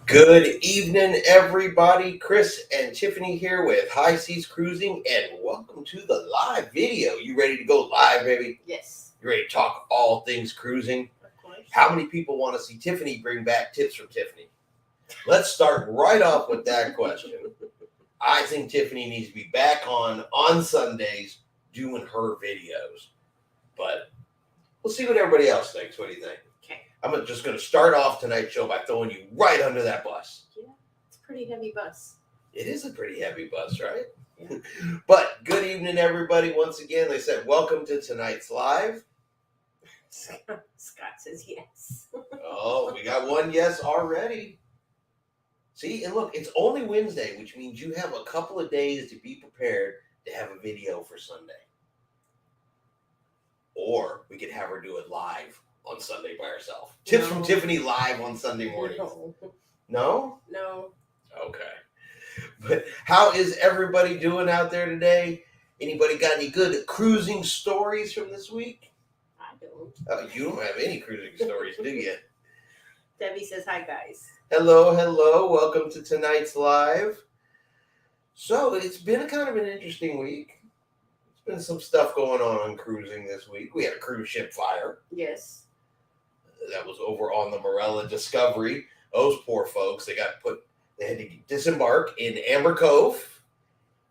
Good evening, everybody. Chris and Tiffany here with High Seas Cruising, and welcome to the live video. You ready to go live, baby? Yes. You ready to talk all things cruising? Of course. How many people want to see Tiffany bring back tips from Tiffany? Let's start right off with that question. I think Tiffany needs to be back on Sundays doing her videos, but we'll see what everybody else thinks. What do you think? Okay. I'm just going to start off tonight's show by throwing you right under that bus. Yeah, it's a pretty heavy bus. It is a pretty heavy bus, right? Yeah. But good evening, everybody. Once again, they said, welcome to tonight's live. Scott says yes. Oh, we got one yes already. See, and look, it's only Wednesday, which means you have a couple of days to be prepared to have a video for Sunday. Or we could have her do it live on Sunday by herself. Tips from Tiffany live on Sunday mornings. No? No. Okay. But how is everybody doing out there today? Anybody got any good cruising stories from this week? I don't. You don't have any cruising stories, do you? Debbie says hi, guys. Hello. Welcome to tonight's live. So it's been a kind of an interesting week. There's been some stuff going on cruising this week. We had a cruise ship fire. Yes. That was over on the Morella Discovery. Those poor folks, they had to disembark in Amber Cove.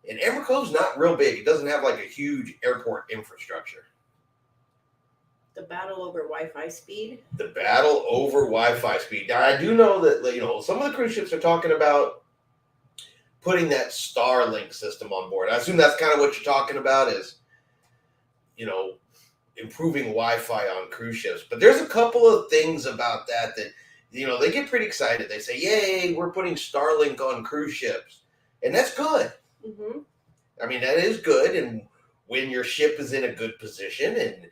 And Amber Cove's not real big. It doesn't have like a huge airport infrastructure. The battle over Wi-Fi speed. The battle over Wi-Fi speed. Now, I do know that, some of the cruise ships are talking about putting that Starlink system on board. I assume that's kind of what you're talking about is, improving Wi-Fi on cruise ships. But there's a couple of things about that, they get pretty excited. They say, yay, we're putting Starlink on cruise ships. And that's good. Mm-hmm. I mean, that is good. And when your ship is in a good position and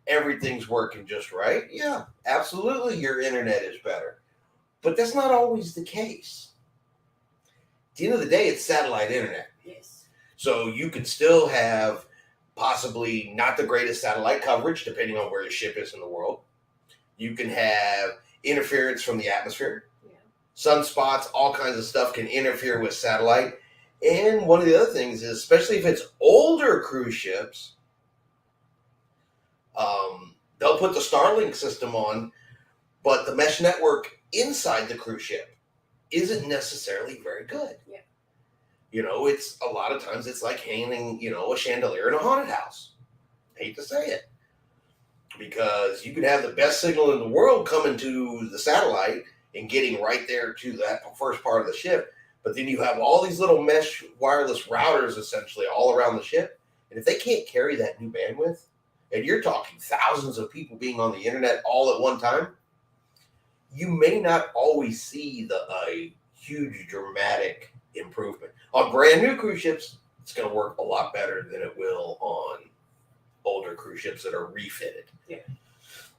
everything's working just right, yeah, absolutely, your internet is better. But that's not always the case. At the end of the day, it's satellite internet. Yes. So you could still have possibly not the greatest satellite coverage, depending on where your ship is in the world. You can have interference from the atmosphere. Yeah. Sunspots, all kinds of stuff can interfere with satellite. And one of the other things is, especially if it's older cruise ships, they'll put the Starlink system on, but the mesh network inside the cruise ship isn't necessarily very good. Yeah. It's a lot of times it's like hanging, a chandelier in a haunted house. I hate to say it. Because you could have the best signal in the world coming to the satellite and getting right there to that first part of the ship. But then you have all these little mesh wireless routers essentially all around the ship. And if they can't carry that new bandwidth, and you're talking thousands of people being on the internet all at one time, you may not always see a huge dramatic improvement. On brand new cruise ships, it's going to work a lot better than it will on older cruise ships that are refitted. Yeah.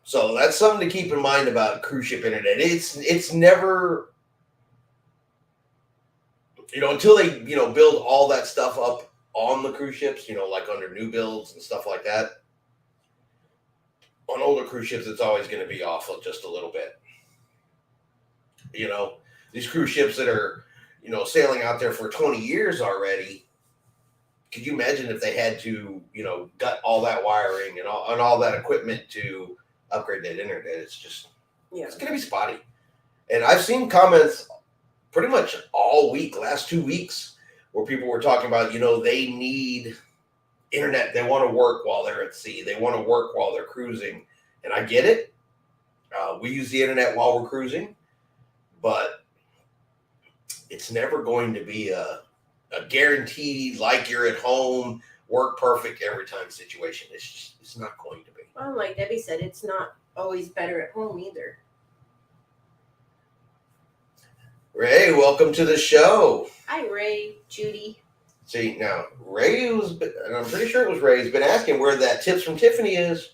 So that's something to keep in mind about cruise ship internet. It's never, until they, build all that stuff up on the cruise ships, like under new builds and stuff like that. On older cruise ships, it's always going to be off just a little bit. These cruise ships that are, sailing out there for 20 years already, could you imagine if they had to, gut all that wiring and all that equipment to upgrade that internet? It's just, It's going to be spotty. And I've seen comments pretty much all week, last 2 weeks, where people were talking about, they need internet. They want to work while they're at sea. They want to work while they're cruising. And I get it. We use the internet while we're cruising, but it's never going to be a guaranteed, like you're at home, work perfect every time situation. It's not going to be. Well, like Debbie said, it's not always better at home either. Ray, welcome to the show. Hi, Ray, Judy. See, now, Ray and I'm pretty sure it was Ray, has been asking where that Tips from Tiffany is.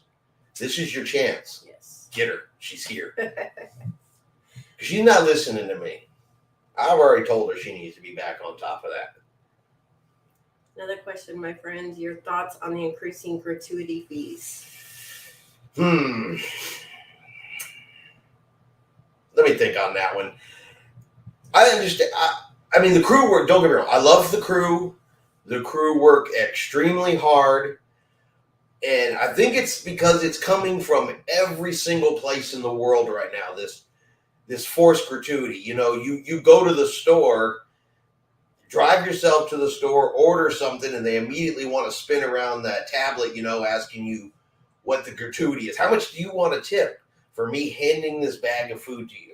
This is your chance. Yes. Get her. She's here. She's not listening to me. I've already told her she needs to be back on top of that. Another question, my friends. Your thoughts on the increasing gratuity fees? Let me think on that one. I understand. I mean, the crew work, don't get me wrong. I love the crew. The crew work extremely hard. And I think it's because it's coming from every single place in the world right now, this forced gratuity. You go to the store, drive yourself to the store, order something, and they immediately want to spin around that tablet, asking you what the gratuity is. How much do you want to tip for me handing this bag of food to you?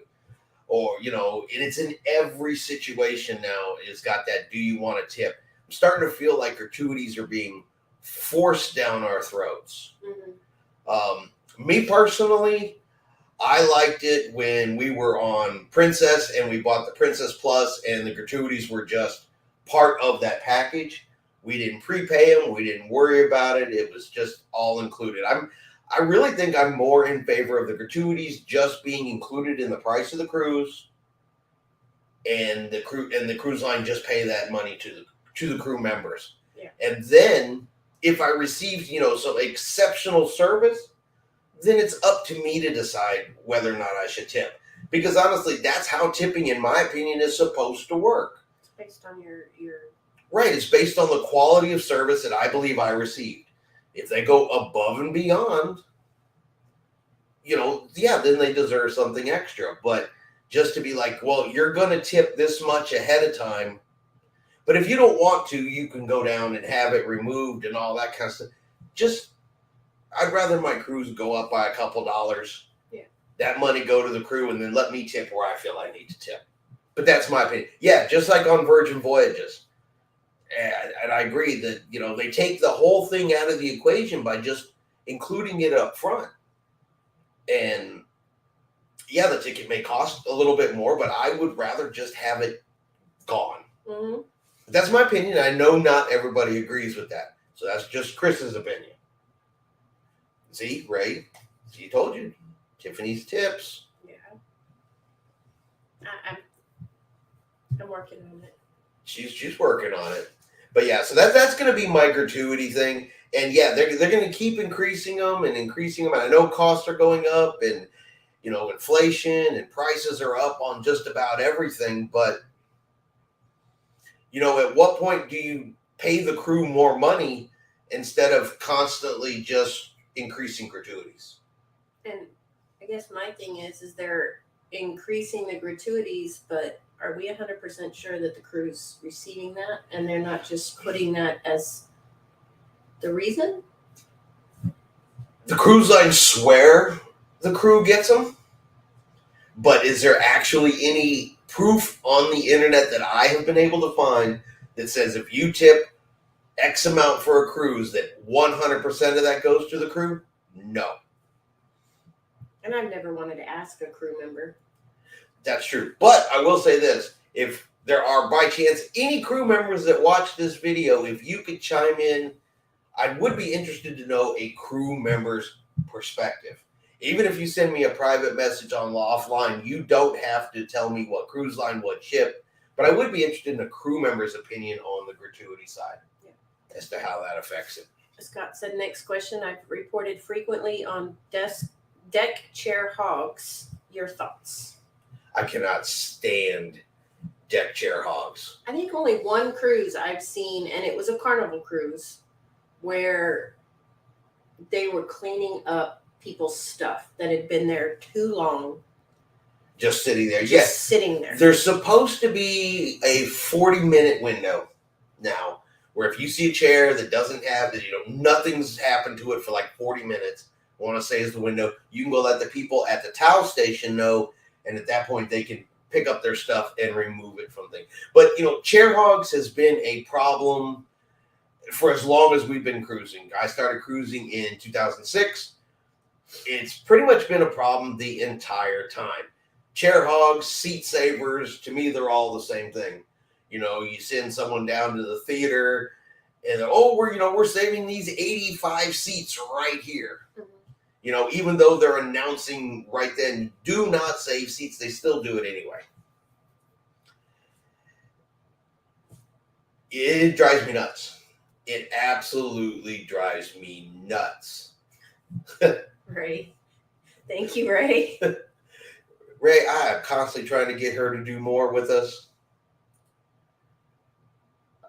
Or, and it's in every situation now. It's got that, do you want to tip? I'm starting to feel like gratuities are being forced down our throats. Mm-hmm. Me personally, I liked it when we were on Princess and we bought the Princess Plus and the gratuities were just part of that package. We didn't prepay them. We didn't worry about it. It was just all included. I really think I'm more in favor of the gratuities just being included in the price of the cruise, and the cruise line just pay that money to the crew members. Yeah. And then if I received, some exceptional service, then it's up to me to decide whether or not I should tip. Because honestly, that's how tipping, in my opinion, is supposed to work. It's based on your Right. It's based on the quality of service that I believe I received. If they go above and beyond, then they deserve something extra. But just to be like, well, you're going to tip this much ahead of time. But if you don't want to, you can go down and have it removed and all that kind of stuff. I'd rather my cruise go up by a couple dollars. Yeah. That money go to the crew and then let me tip where I feel I need to tip. But that's my opinion. Yeah, just like on Virgin Voyages. And I agree that, they take the whole thing out of the equation by just including it up front. And yeah, the ticket may cost a little bit more, but I would rather just have it gone. Mm-hmm. That's my opinion. I know not everybody agrees with that. So that's just Chris's opinion. See, Ray, she told you. Tiffany's tips. Yeah. I'm working on it. She's working on it. But yeah, so that's going to be my gratuity thing. And yeah, they're going to keep increasing them. And I know costs are going up and, inflation and prices are up on just about everything. But, at what point do you pay the crew more money instead of constantly just increasing gratuities? And I guess my thing is they're increasing the gratuities, but are we 100% sure that the crew's receiving that and they're not just putting that as the reason? The cruise lines swear the crew gets them, but is there actually any proof on the internet that I have been able to find that says if you tip X amount for a cruise that 100% of that goes to the crew? No. And I've never wanted to ask a crew member. That's true. But I will say this. If there are, by chance, any crew members that watch this video, if you could chime in, I would be interested to know a crew member's perspective. Even if you send me a private message on offline, you don't have to tell me what cruise line, what ship. But I would be interested in a crew member's opinion on the gratuity side as to how that affects it. Scott said, next question. I've reported frequently on deck chair hogs. Your thoughts? I cannot stand deck chair hogs. I think only one cruise I've seen, and it was a Carnival cruise, where they were cleaning up people's stuff that had been there too long. Just sitting there. Just sitting there. There's supposed to be a 40-minute window now, where if you see a chair that doesn't have that, nothing's happened to it for like 40 minutes, I want to say is the window, you can go let the people at the towel station know, and at that point they can pick up their stuff and remove it from things. But chair hogs has been a problem for as long as we've been cruising. I started cruising in 2006. It's pretty much been a problem the entire time. Chair hogs, seat savers, to me, they're all the same thing. You send someone down to the theater and we're saving these 85 seats right here. Mm-hmm. Even though they're announcing right then, do not save seats, they still do it anyway. It drives me nuts. It absolutely drives me nuts. Ray. Thank you, Ray. Ray, I am constantly trying to get her to do more with us.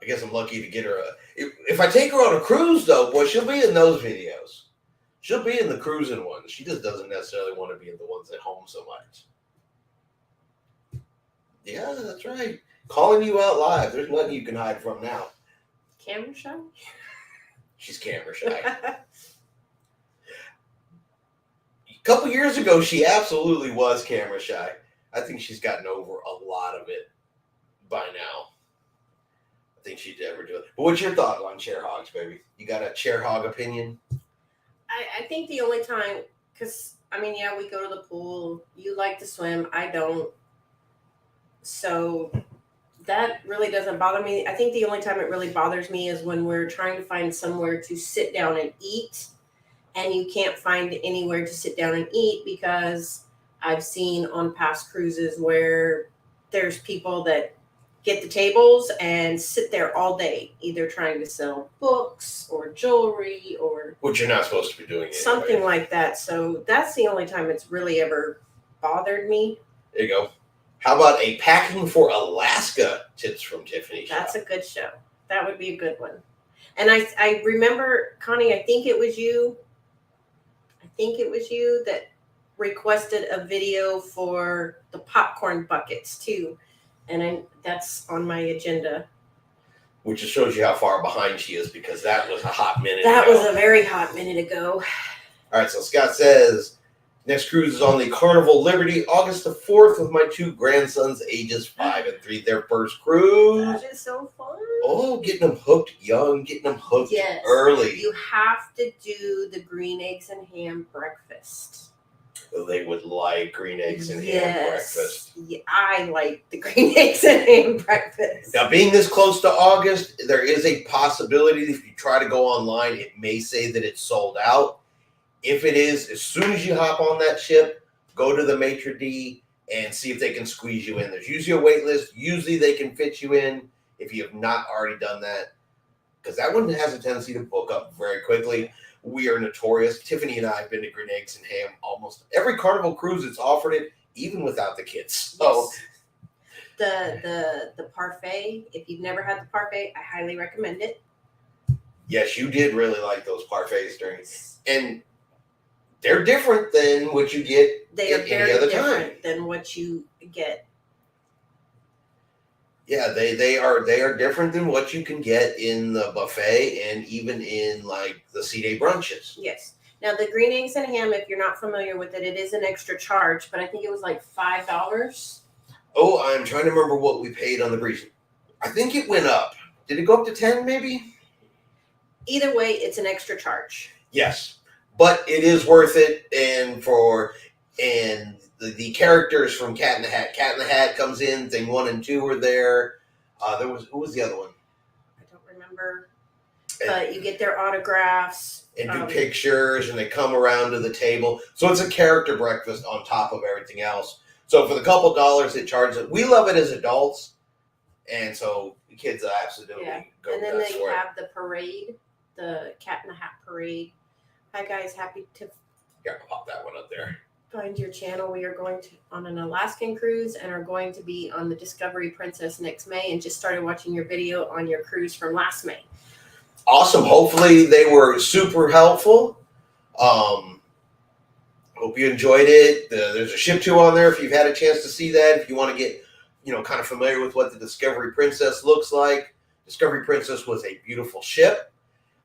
I guess I'm lucky to get her. If I take her on a cruise, though, boy, she'll be in those videos. She'll be in the cruising ones. She just doesn't necessarily want to be in the ones at home so much. Yeah, that's right. Calling you out live. There's nothing you can hide from now. Camera shy? She's camera shy. A couple years ago, she absolutely was camera shy. I think she's gotten over a lot of it by now. I think she'd ever do it. But what's your thought on chair hogs, baby? You got a chair hog opinion? I think the only time, because, we go to the pool. You like to swim. I don't. So that really doesn't bother me. I think the only time it really bothers me is when we're trying to find somewhere to sit down and eat, and you can't find anywhere to sit down and eat, because I've seen on past cruises where there's people that get the tables and sit there all day, either trying to sell books or jewelry or which you're not supposed to be doing something anyway. Like that. So that's the only time it's really ever bothered me. There you go. How about a packing for Alaska tips from Tiffany? That's a good show. That would be a good one. And I remember, Connie, I think it was you that requested a video for the popcorn buckets too. And that's on my agenda. Which just shows you how far behind she is, because that was a hot minute ago. That was a very hot minute ago. All right, so Scott says, next cruise is on the Carnival Liberty, August the 4th, with my two grandsons, ages 5 and 3. Their first cruise. That is so fun. Oh, getting them hooked young, getting them hooked early. You have to do the green eggs and ham breakfast. They would like green eggs and ham breakfast. Yeah, I like the green eggs and ham breakfast. Now, being this close to August, there is a possibility if you try to go online, it may say that it's sold out. If it is, as soon as you hop on that ship, go to the maitre d' and see if they can squeeze you in. There's usually a wait list. Usually they can fit you in if you have not already done that, because that one has a tendency to book up very quickly. We are notorious. Tiffany and I have been to green eggs and ham almost every Carnival cruise that's offered it, even without the kids. So yes. The parfait, if you've never had the parfait, I highly recommend it. Yes, you did really like those parfaits and they're different than what you get any other time. Than what you get. Yeah, they are different than what you can get in the buffet and even in like the C-Day brunches. Yes. Now the green eggs and ham, if you're not familiar with it, it is an extra charge, but I think it was like $5. Oh, I'm trying to remember what we paid on the breeze. I think it went up. Did it go up to 10 maybe? Either way, it's an extra charge. Yes. But it is worth it, and the characters from Cat in the Hat. Cat in the Hat comes in. Thing 1 and 2 were there. Who was the other one? I don't remember. But you get their autographs and do pictures, and they come around to the table. So it's a character breakfast on top of everything else. So for the couple dollars it charges it, we love it as adults, and so the kids absolutely go. And then they have the parade, the Cat in the Hat parade. Hi guys, happy to pop that one up there. Find your channel. We are going on an Alaskan cruise and are going to be on the Discovery Princess next May, and just started watching your video on your cruise from last May. Awesome. Hopefully they were super helpful. Hope you enjoyed it. There's a ship tour on there if you've had a chance to see that. If you want to get, kind of familiar with what the Discovery Princess looks like, Discovery Princess was a beautiful ship.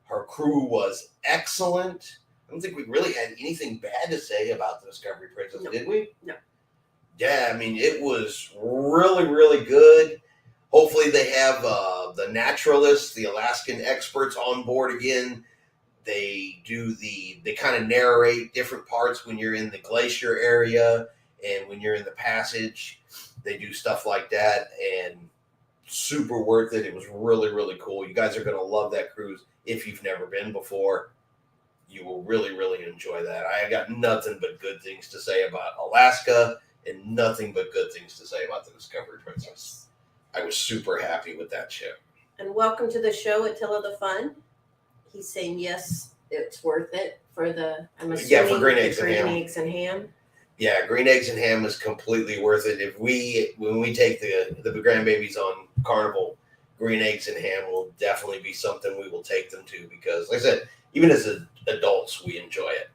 Her crew was excellent. I don't think we really had anything bad to say about the Discovery Princess, did we? No. Yeah, I mean, it was really, really good. Hopefully they have the naturalists, the Alaskan experts on board again. They kind of narrate different parts when you're in the glacier area and when you're in the passage. They do stuff like that, and super worth it. It was really, really cool. You guys are going to love that cruise if you've never been before. You will really, really enjoy that. I got nothing but good things to say about Alaska and nothing but good things to say about the Discovery Princess. I was super happy with that ship. And welcome to the show, Attila the Fun. He's saying yes, it's worth it for the, I'm assuming, for green eggs and ham. Yeah, green eggs and ham is completely worth it. When we take the grandbabies on Carnival, green eggs and ham will definitely be something we will take them to because, like I said, even as adults, we enjoy it.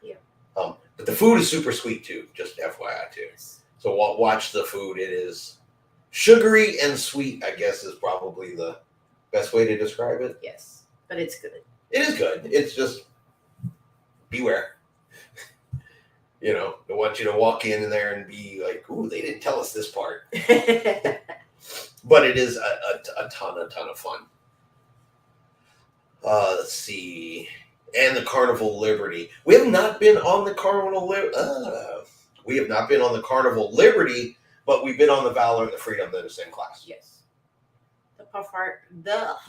Yeah. But the food is super sweet too, just FYI too. Yes. So watch the food. It is sugary and sweet, I guess, is probably the best way to describe it. Yes, but it's good. It is good. It's just beware. You know, I want you to walk in there and be like, ooh, they didn't tell us this part. But it is a ton of fun. Let's see. And the Carnival Liberty. We have not been on the Carnival Liberty, but we've been on the Valor and the Freedom that is in class. Yes. Now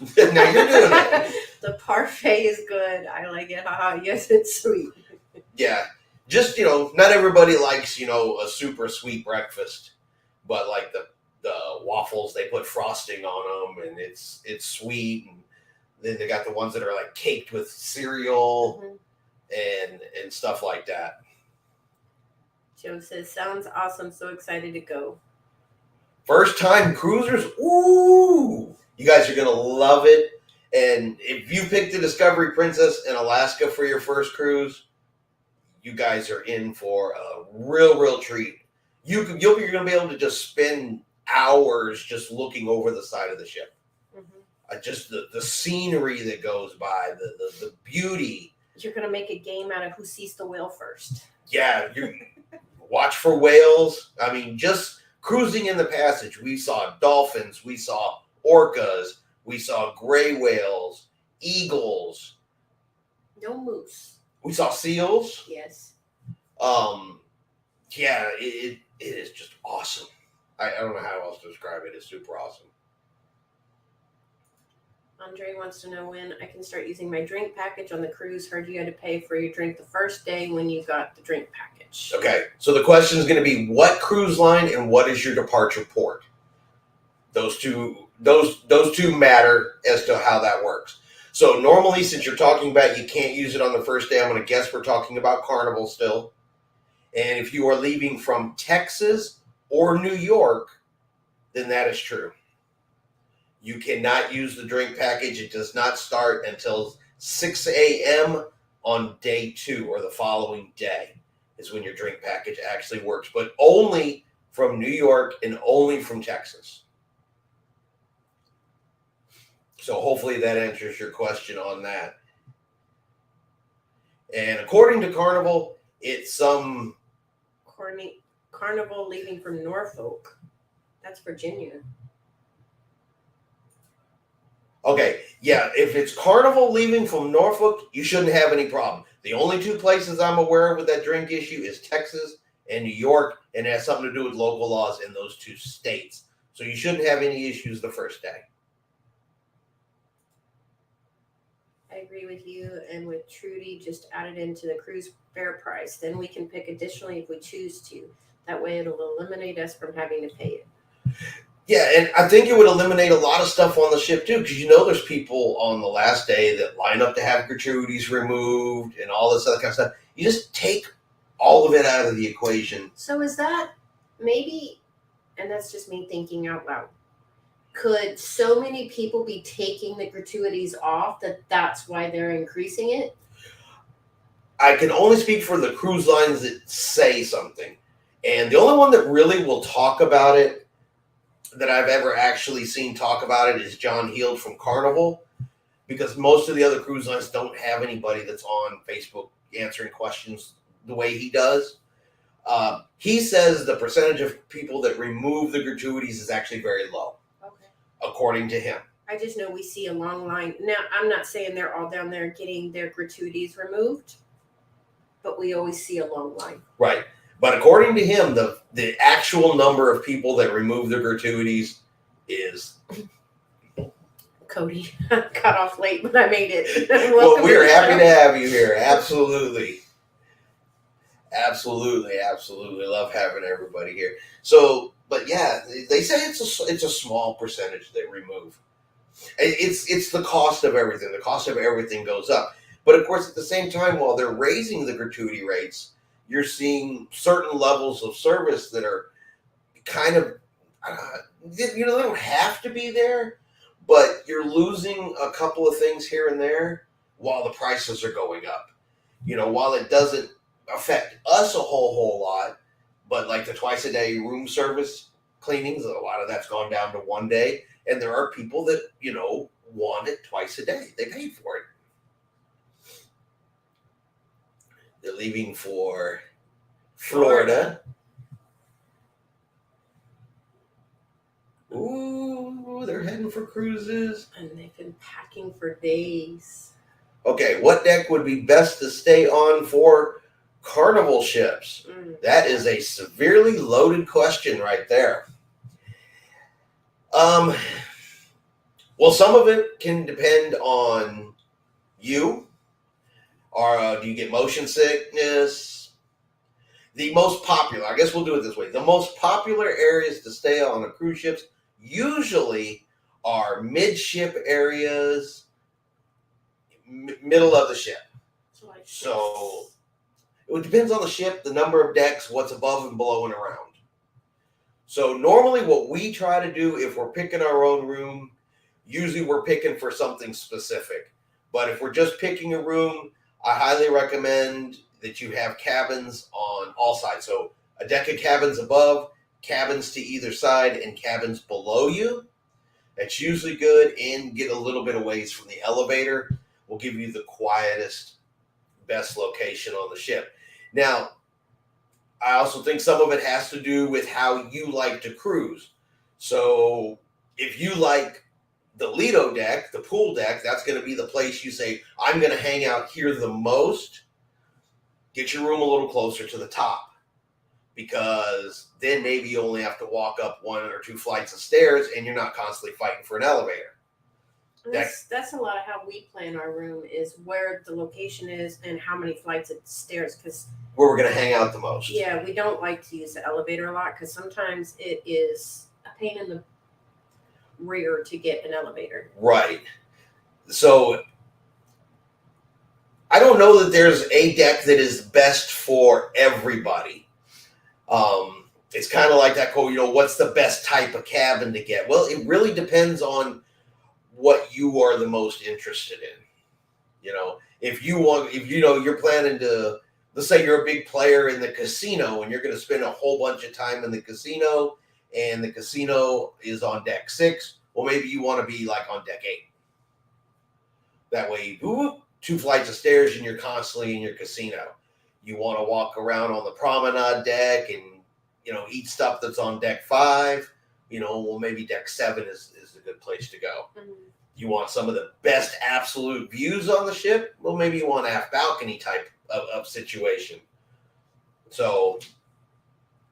you're doing it. The parfait is good. I like it. Yes, it's sweet. Yeah. Just, not everybody likes, a super sweet breakfast, but like the waffles, they put frosting on them and it's sweet. And then they got the ones that are like caked with cereal and stuff like that. Joe says, sounds awesome. So excited to go. First time cruisers. Ooh, you guys are going to love it. And if you picked the Discovery Princess in Alaska for your first cruise, you guys are in for a real treat. You're going to be able to just spend hours just looking over the side of the ship. Just the scenery that goes by, the beauty. You're going to make a game out of who sees the whale first. Yeah, you watch for whales. I mean, just cruising in the passage, we saw dolphins, we saw orcas, we saw gray whales, eagles. No moose. We saw seals. Yes. Yeah, it is just awesome. I don't know how else to describe it. It's super awesome. Andre wants to know when I can start using my drink package on the cruise. Heard you had to pay for your drink the first day when you got the drink package. Okay, so the question is going to be what cruise line and what is your departure port? Those two matter as to how that works. So normally, since you're talking about you can't use it on the first day, I'm going to guess we're talking about Carnival still. And if you are leaving from Texas or New York, then that is true. You cannot use the drink package. It does not start until 6 a.m. on day 2 or the following day is when your drink package actually works, but only from New York and only from Texas. So hopefully that answers your question on that. And according to Carnival, it's some... Carnival leaving from Norfolk. That's Virginia. Okay, yeah, if it's Carnival leaving from Norfolk, you shouldn't have any problem. The only 2 places I'm aware of with that drink issue is Texas and New York, and it has something to do with local laws in those 2 states. So you shouldn't have any issues the first day. I agree with you and with Trudy, just add it into the cruise fare price. Then we can pick additionally if we choose to. That way it'll eliminate us from having to pay it. Yeah, and I think it would eliminate a lot of stuff on the ship too, because there's people on the last day that line up to have gratuities removed and all this other kind of stuff. You just take all of it out of the equation. So is that maybe, and that's just me thinking out loud, could so many people be taking the gratuities off that's why they're increasing it? I can only speak for the cruise lines that say something. And the only one that really will talk about it that I've ever actually seen talk about it is John Heald from Carnival, because most of the other cruise lines don't have anybody that's on Facebook answering questions the way he does. He says the percentage of people that remove the gratuities is actually very low, Okay. according to him. I just know we see a long line. Now, I'm not saying they're all down there getting their gratuities removed, but we always see a long line. Right. But according to him, the actual number of people that remove their gratuities is... Cody, I got off late, but I made it. Well, we're happy to have you here. Absolutely. Absolutely. Love having everybody here. So, but yeah, they say it's a small percentage that remove. It's the cost of everything. The cost of everything goes up. But of course, at the same time, while they're raising the gratuity rates, you're seeing certain levels of service that are kind of, they don't have to be there, but you're losing a couple of things here and there while the prices are going up. While it doesn't affect us a whole lot, but like the twice a day room service cleanings, a lot of that's gone down to one day. And there are people that, want it twice a day. They paid for it. They're leaving for Florida. Ooh, they're heading for cruises. And they've been packing for days. Okay, what deck would be best to stay on for Carnival ships? That is a severely loaded question right there. Well, some of it can depend on you. Or do you get motion sickness? The most popular, I guess we'll do it this way. The most popular areas to stay on a cruise ships usually are midship areas, middle of the ship. So it depends on the ship, the number of decks, what's above and below and around. So normally what we try to do if we're picking our own room, usually we're picking for something specific. But if we're just picking a room, I highly recommend that you have cabins on all sides. So a deck of cabins above, cabins to either side, and cabins below you. That's usually good, and get a little bit of ways from the elevator will give you the quietest, best location on the ship. Now, I also think some of it has to do with how you like to cruise. So if you like the Lido deck, the pool deck, that's going to be the place you say, I'm going to hang out here the most. Get your room a little closer to the top, because then maybe you only have to walk up 1 or 2 flights of stairs and you're not constantly fighting for an elevator. That's a lot of how we plan our room, is where the location is and how many flights of stairs. Because where we're going to hang out the most. Yeah, we don't like to use the elevator a lot because sometimes it is a pain in the rear to get an elevator. Right. So I don't know that there's a deck that is best for everybody. It's kind of like that quote, what's the best type of cabin to get? Well, it really depends on what you are the most interested in. If you're planning to, let's say you're a big player in the casino and you're going to spend a whole bunch of time in the casino, and the casino is on deck 6, well, maybe you want to be like on deck 8. That way, 2 flights of stairs and you're constantly in your casino. You want to walk around on the promenade deck and, eat stuff that's on deck 5. Well, maybe deck 7 is a good place to go. Mm-hmm. You want some of the best absolute views on the ship? Well, maybe you want a half balcony type of situation. So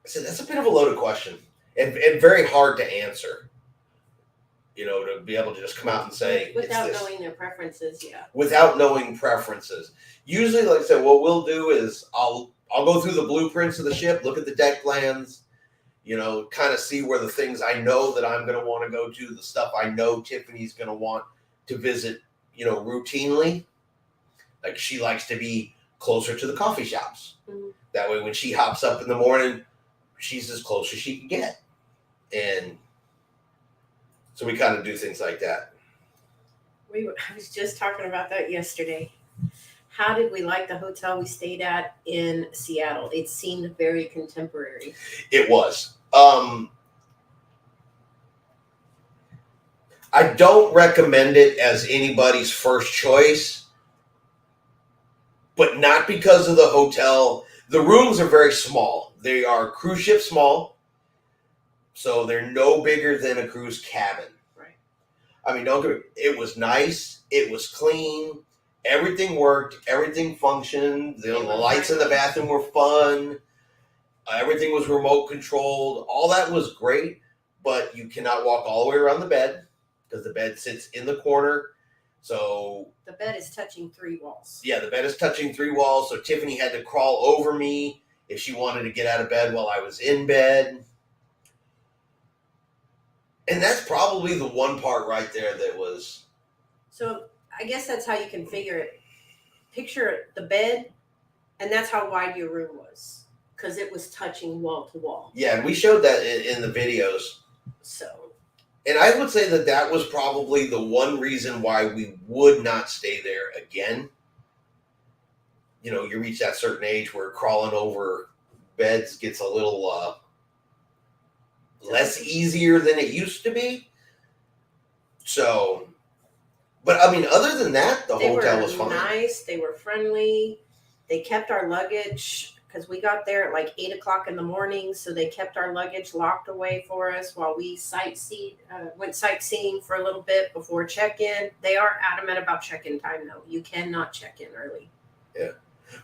that's a bit of a loaded question and very hard to answer. To be able to just come out and say without knowing their preferences, yeah. Without knowing preferences. Usually, like I said, what we'll do is I'll go through the blueprints of the ship, look at the deck plans, kind of see where the things I know that I'm going to want to go to, the stuff I know Tiffany's going to want to visit, routinely. Like she likes to be closer to the coffee shops. Mm-hmm. That way, when she hops up in the morning, she's as close as she can get. And so we kind of do things like that. I was just talking about that yesterday. How did we like the hotel we stayed at in Seattle? It seemed very contemporary. It was. I don't recommend it as anybody's first choice, but not because of the hotel. The rooms are very small. They are cruise ship small, so they're no bigger than a cruise cabin. Right. I mean, don't get me. It was nice. It was clean. Everything worked. Everything functioned. The lights in the bathroom were fun. Everything was remote controlled. All that was great, but you cannot walk all the way around the bed because the bed sits in the corner. So the bed is touching 3 walls. Yeah, the bed is touching 3 walls. So Tiffany had to crawl over me if she wanted to get out of bed while I was in bed. And that's probably the one part right there that was. So I guess that's how you can figure it. Picture the bed, and that's how wide your room was, because it was touching wall to wall. Yeah, and we showed that in the videos. So. And I would say that was probably the one reason why we would not stay there again. You know, you reach that certain age where crawling over beds gets a little less easier than it used to be. So, but I mean, other than that, the hotel was fine. They were nice. They were friendly. They kept our luggage, because we got there at like 8 o'clock in the morning. So they kept our luggage locked away for us while we went sightseeing for a little bit before check-in. They are adamant about check-in time, though. You cannot check in early. Yeah.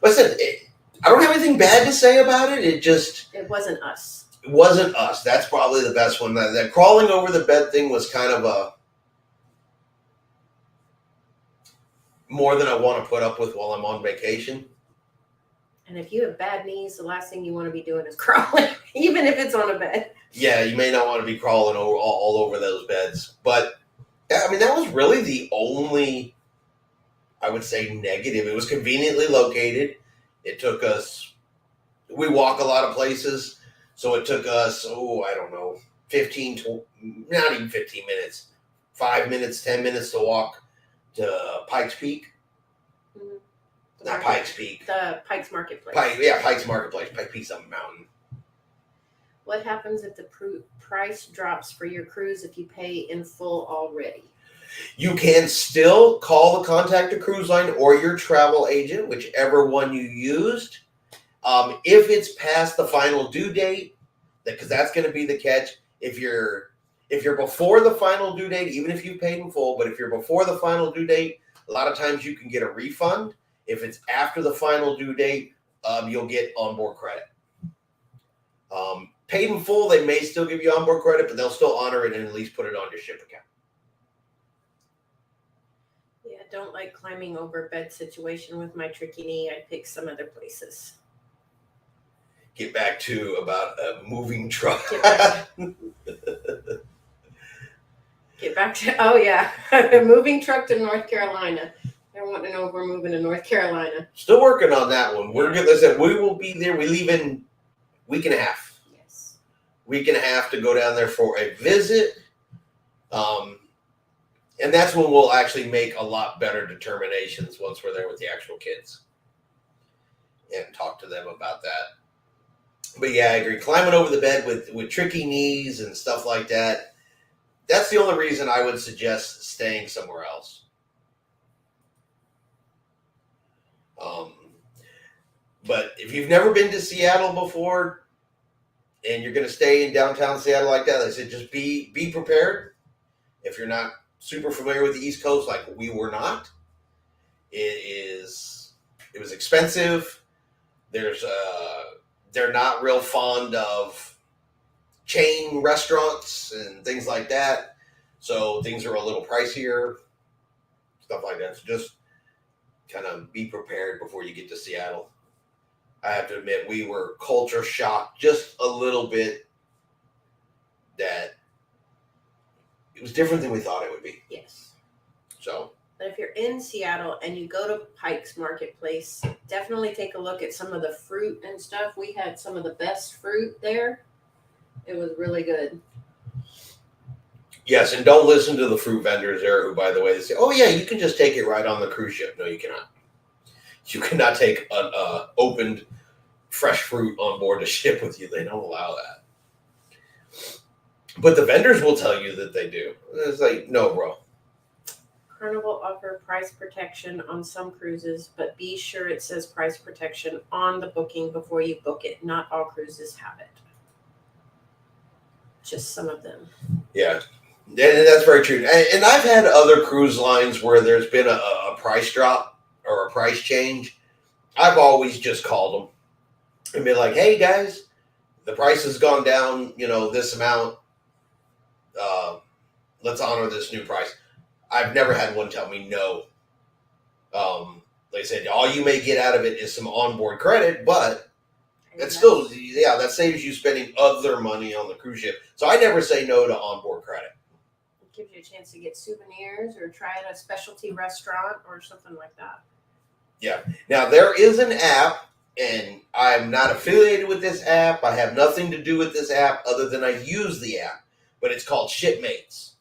But I said, I don't have anything bad to say about it. It wasn't us. It wasn't us. That's probably the best one. That crawling over the bed thing was kind of a more than I want to put up with while I'm on vacation. And if you have bad knees, the last thing you want to be doing is crawling, even if it's on a bed. Yeah, you may not want to be crawling all over those beds. But, I mean, that was really the only, I would say, negative. It was conveniently located. It took us, we walk a lot of places, so it took us, I don't know, not even 15 minutes, 5 minutes, 10 minutes to walk to Pikes Peak. Mm-hmm. Not Pikes Peak. The Pikes Marketplace. Pikes Marketplace. Pikes Peak's on a mountain. What happens if the price drops for your cruise if you pay in full already? You can still contact a cruise line or your travel agent, whichever one you used. If it's past the final due date, because that's going to be the catch. If you're before the final due date, even if you paid in full, but if you're before the final due date, a lot of times you can get a refund. If it's after the final due date, you'll get onboard credit. Paid in full, they may still give you onboard credit, but they'll still honor it and at least put it on your ship account. Yeah, don't like climbing over bed situation with my tricky knee. I'd pick some other places. Get back to about a moving truck. Get back to, oh yeah, a moving truck to North Carolina. They're wanting to know if we're moving to North Carolina. Still working on that one. We're good. Listen, we will be there. We leave in a week and a half. Yes. Week and a half to go down there for a visit. And that's when we'll actually make a lot better determinations once we're there with the actual kids. And talk to them about that. But yeah, I agree. Climbing over the bed with tricky knees and stuff like that. That's the only reason I would suggest staying somewhere else. But if you've never been to Seattle before and you're going to stay in downtown Seattle like that, I said just be prepared. If you're not super familiar with the East Coast like we were not, it was expensive. They're not real fond of chain restaurants and things like that. So things are a little pricier, stuff like that. So just kind of be prepared before you get to Seattle. I have to admit, we were culture shocked just a little bit that it was different than we thought it would be. Yes. So. But if you're in Seattle and you go to Pikes Marketplace, definitely take a look at some of the fruit and stuff. We had some of the best fruit there. It was really good. Yes, and don't listen to the fruit vendors there who, by the way, they say, oh, yeah, you can just take it right on the cruise ship. No, you cannot. You cannot take an opened fresh fruit on board the ship with you. They don't allow that. But the vendors will tell you that they do. It's like, no, bro. Carnival offer price protection on some cruises, but be sure it says price protection on the booking before you book it. Not all cruises have it. Just some of them. Yeah. And that's very true. And I've had other cruise lines where there's been a price drop or a price change. I've always just called them and been like, hey, guys, the price has gone down, this amount. Let's honor this new price. I've never had one tell me no. They said, all you may get out of it is some onboard credit, but it's still, that saves you spending other money on the cruise ship. So I never say no to onboard credit. It gives you a chance to get souvenirs or try at a specialty restaurant or something like that. Yeah. Now, there is an app, and I'm not affiliated with this app. I have nothing to do with this app other than I use the app, but it's called Shipmates.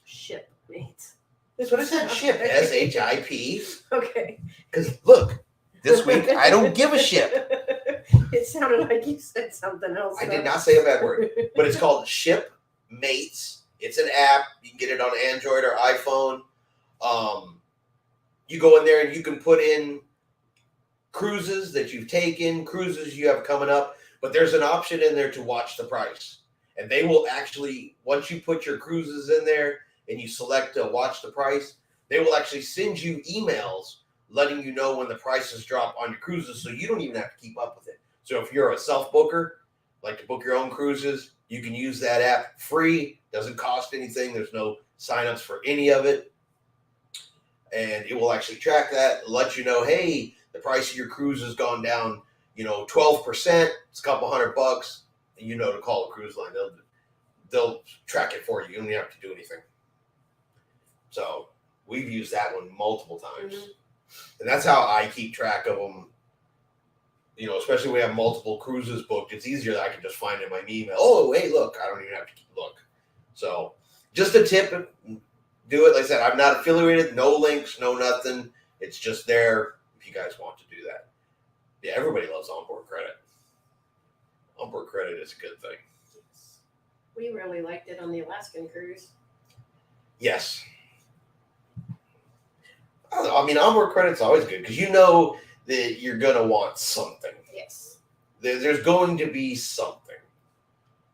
Shipmates. That's what I said. Ship. SHIP. Okay. Because, look, this week I don't give a ship. It sounded like you said something else. I did not say a bad word. But it's called Shipmates. It's an app. You can get it on Android or iPhone. You go in there and you can put in cruises that you've taken, cruises you have coming up. But there's an option in there to watch the price. And they will actually, once you put your cruises in there and you select to watch the price, they will actually send you emails letting you know when the prices drop on your cruises, so you don't even have to keep up with it. So if you're a self-booker, like to book your own cruises, you can use that app free, doesn't cost anything, there's no signups for any of it. And it will actually track that, let you know, hey, the price of your cruise has gone down, 12%, it's a couple $100, and to call a cruise line. They'll track it for you. You don't even have to do anything. So we've used that one multiple times. Mm-hmm. And that's how I keep track of them. Especially when we have multiple cruises booked, it's easier that I can just find in my email. Oh, hey, look, I don't even have to look. So just a tip, do it. Like I said, I'm not affiliated, no links, no nothing. It's just there if you guys want to do that. Yeah, everybody loves onboard credit. Onboard credit is a good thing. Yes. We really liked it on the Alaskan cruise. Yes. I mean, onboard credit's always good because you know that you're going to want something. Yes. There's going to be something.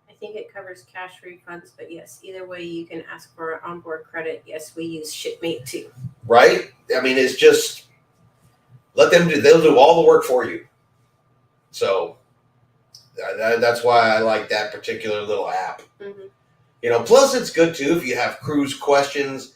I think it covers cash refunds, but yes, either way you can ask for onboard credit. Yes, we use Shipmate too. Right? I mean, it's just, let them do, they'll do all the work for you. So that's why I like that particular little app. Mm-hmm. Plus it's good too if you have cruise questions.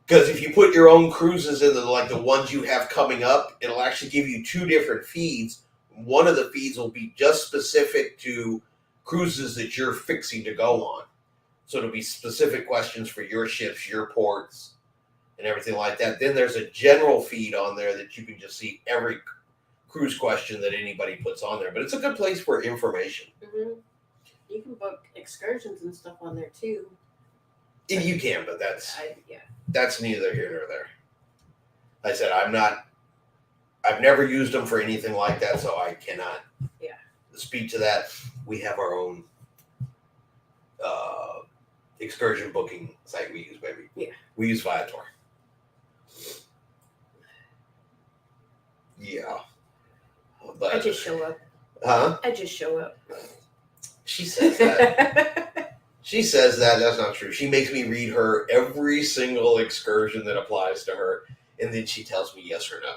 Because if you put your own cruises in the ones you have coming up, it'll actually give you two different feeds. One of the feeds will be just specific to cruises that you're fixing to go on. So it'll be specific questions for your ships, your ports, and everything like that. Then there's a general feed on there that you can just see every cruise question that anybody puts on there. But it's a good place for information. Mm-hmm. You can book excursions and stuff on there too. You can, but that's neither here nor there. Like I said, I've never used them for anything like that, so I cannot speak to that. We have our own excursion booking site we use, baby. Yeah. We use Viator. Yeah. But, I just show up. Huh? I just show up. She says that. She says that. That's not true. She makes me read her every single excursion that applies to her, and then she tells me yes or no.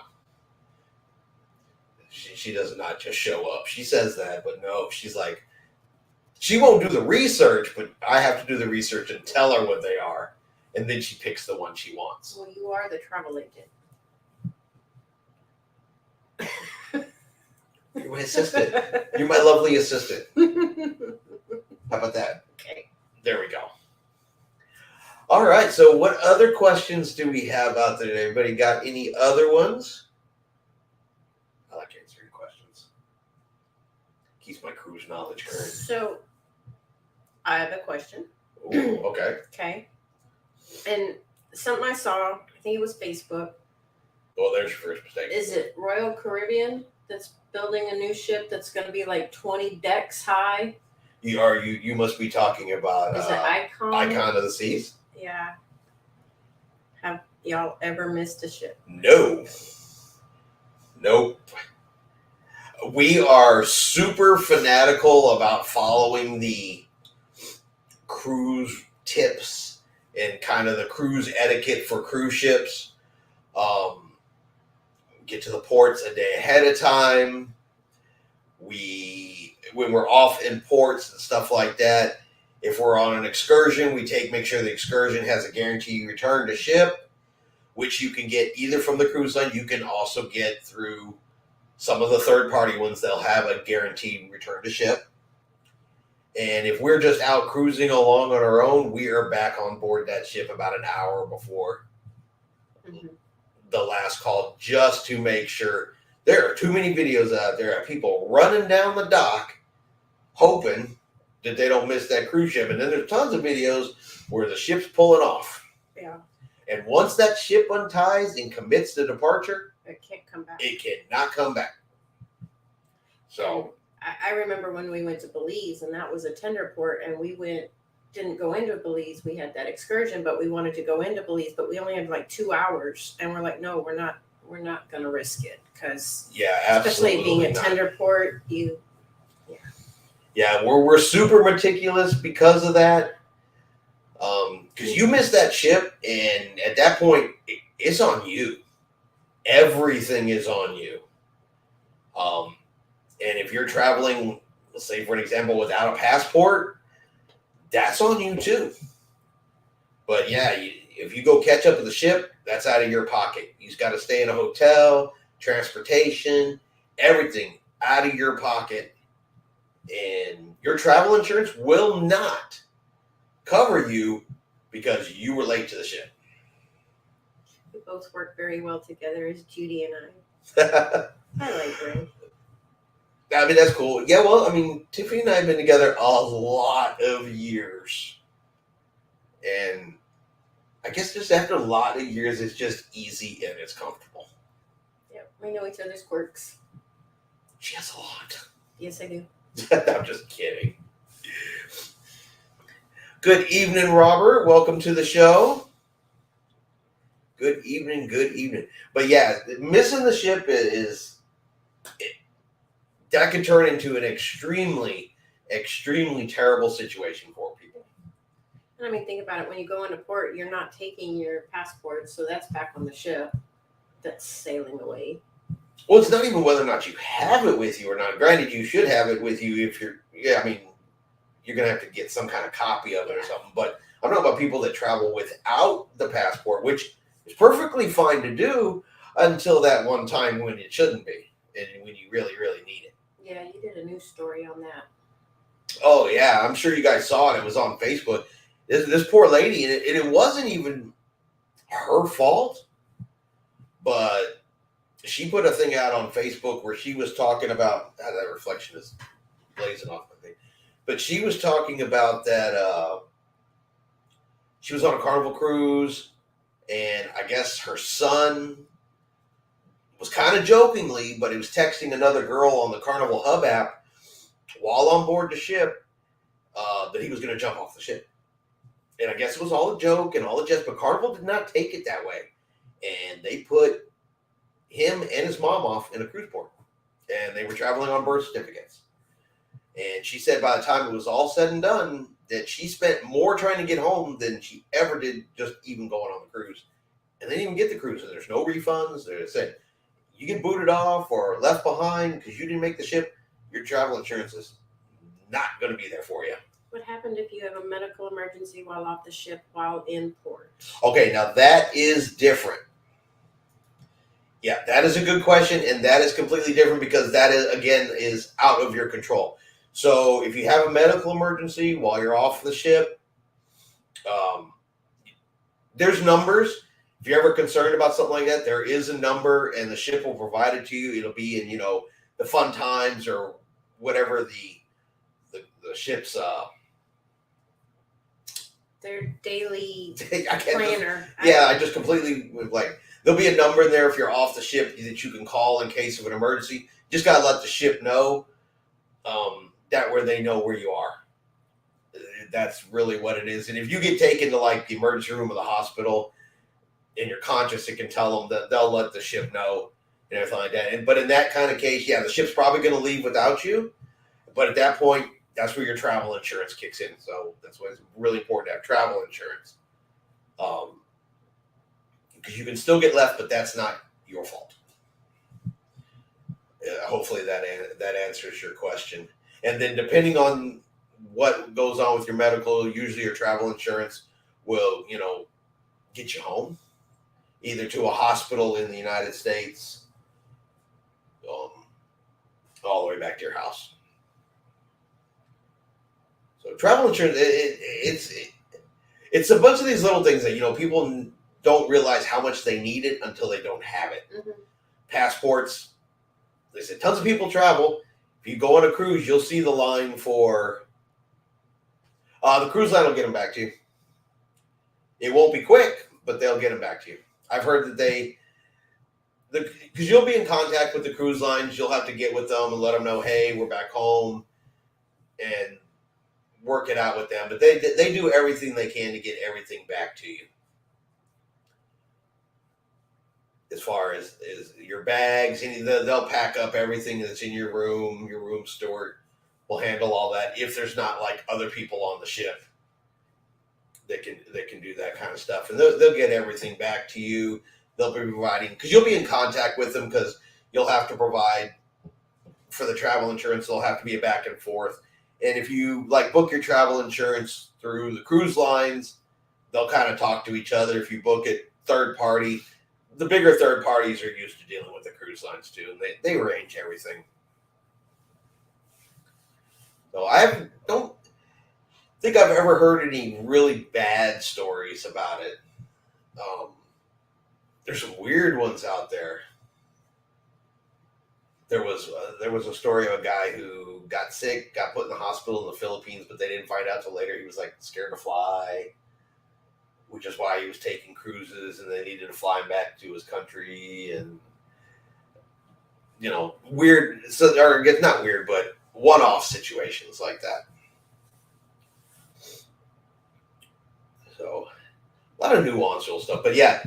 She does not just show up. She says that, but no. She's like, she won't do the research, but I have to do the research and tell her what they are, and then she picks the one she wants. Well, you are the travel agent. You're my assistant. You're my lovely assistant. How about that? Okay. There we go. All right. So what other questions do we have out there? Everybody got any other ones? I like answering questions. Keeps my cruise knowledge current. So I have a question. Ooh, okay. Okay. And something I saw, I think it was Facebook. Well, there's your first mistake. Is it Royal Caribbean that's building a new ship that's going to be like 20 decks high? You must be talking about Is it Icon? Icon of the Seas? Yeah. Have y'all ever missed a ship? No. Nope. We are super fanatical about following the cruise tips and kind of the cruise etiquette for cruise ships. Get to the ports a day ahead of time. When we're off in ports and stuff like that, if we're on an excursion, we make sure the excursion has a guaranteed return to ship, which you can get either from the cruise line. You can also get through some of the third-party ones. They'll have a guaranteed return to ship. And if we're just out cruising along on our own, we are back on board that ship about an hour before the last call, just to make sure. There are too many videos out there of people running down the dock hoping that they don't miss that cruise ship. And then there's tons of videos where the ship's pulling off. Yeah. And once that ship unties and commits to departure, it can't come back. It cannot come back. So I remember when we went to Belize, and that was a tender port, and we didn't go into Belize. We had that excursion, but we wanted to go into Belize, but we only had like 2 hours, and we're like, no, we're not going to risk it, because especially being a tender port, we're super meticulous because of that. Because you miss that ship, and at that point, it's on you. Everything is on you. And if you're traveling, let's say for an example, without a passport, that's on you too. But yeah, if you go catch up with the ship, that's out of your pocket. You just got to stay in a hotel, transportation, everything out of your pocket. And your travel insurance will not cover you because you were late to the ship. We both work very well together as Judy and I. I like her. I mean, that's cool. Yeah, well, I mean, Tiffany and I have been together a lot of years. And I guess just after a lot of years, it's just easy and it's comfortable. Yeah, we know each other's quirks. She has a lot. Yes, I do. I'm just kidding. Good evening, Robert. Welcome to the show. Good evening, good evening. But yeah, missing the ship that could turn into an extremely, extremely terrible situation for people. And I mean, think about it. When you go into port, you're not taking your passport, so that's back on the ship that's sailing away. Well, it's not even whether or not you have it with you or not. Granted, you should have it with you if you're going to have to get some kind of copy of it or something. But I'm talking about people that travel without the passport, which is perfectly fine to do until that one time when it shouldn't be and when you really, really need it. Yeah, you did a news story on that. Oh, yeah. I'm sure you guys saw it. It was on Facebook. This poor lady, and it wasn't even her fault, but she put a thing out on Facebook where she was talking about, that reflection is blazing off my thing, but she was talking about that she was on a Carnival cruise, and I guess her son was kind of jokingly, but he was texting another girl on the Carnival Hub app while on board the ship that he was going to jump off the ship. And I guess it was all a joke and all a jest, but Carnival did not take it that way. And they put him and his mom off in a cruise port. And they were traveling on birth certificates. And she said by the time it was all said and done, that she spent more trying to get home than she ever did just even going on the cruise. And they didn't even get the cruise. And there's no refunds. They said, you get booted off or left behind because you didn't make the ship, your travel insurance is not going to be there for you. What happened if you have a medical emergency while off the ship while in port? Okay, now that is different. Yeah, that is a good question, and that is completely different because that is out of your control. So if you have a medical emergency while you're off the ship, there's numbers. If you're ever concerned about something like that, there is a number, and the ship will provide it to you. It'll be in, the fun times or whatever the ship's their daily planner. I just completely there'll be a number in there if you're off the ship that you can call in case of an emergency. Just gotta let the ship know that where they know where you are. That's really what it is. And if you get taken to like the emergency room of the hospital and you're conscious, it can tell them that they'll let the ship know and everything like that. But in that kind of case, yeah, the ship's probably going to leave without you. But at that point, that's where your travel insurance kicks in. So that's why it's really important to have travel insurance. Because you can still get left, but that's not your fault. Hopefully that answers your question. And then depending on what goes on with your medical, usually your travel insurance will, get you home, either to a hospital in the United States, all the way back to your house. So travel insurance, it's a bunch of these little things that people don't realize how much they need it until they don't have it. Mm-hmm. Passports. They said tons of people travel. If you go on a cruise, you'll see the line for the cruise line will get them back to you. It won't be quick, but they'll get them back to you. I've heard that because you'll be in contact with the cruise lines, you'll have to get with them and let them know, hey, we're back home, and work it out with them. But they do everything they can to get everything back to you. As far as your bags, they'll pack up everything that's in your room steward will handle all that. If there's not like other people on the ship that can do that kind of stuff, and they'll get everything back to you. They'll be providing, because you'll be in contact with them, because you'll have to provide for the travel insurance. There'll have to be a back and forth. And if you like book your travel insurance through the cruise lines, they'll kind of talk to each other. If you book it third party, the bigger third parties are used to dealing with the cruise lines too, and they arrange everything. So I don't think I've ever heard any really bad stories about it. There's some weird ones out there. There was a story of a guy who got sick, got put in the hospital in the Philippines, but they didn't find out till later he was like scared to fly, which is why he was taking cruises, and they needed to fly him back to his country, and weird. So, or it's not weird, but one-off situations like that. So, a lot of nuanced stuff, but yeah,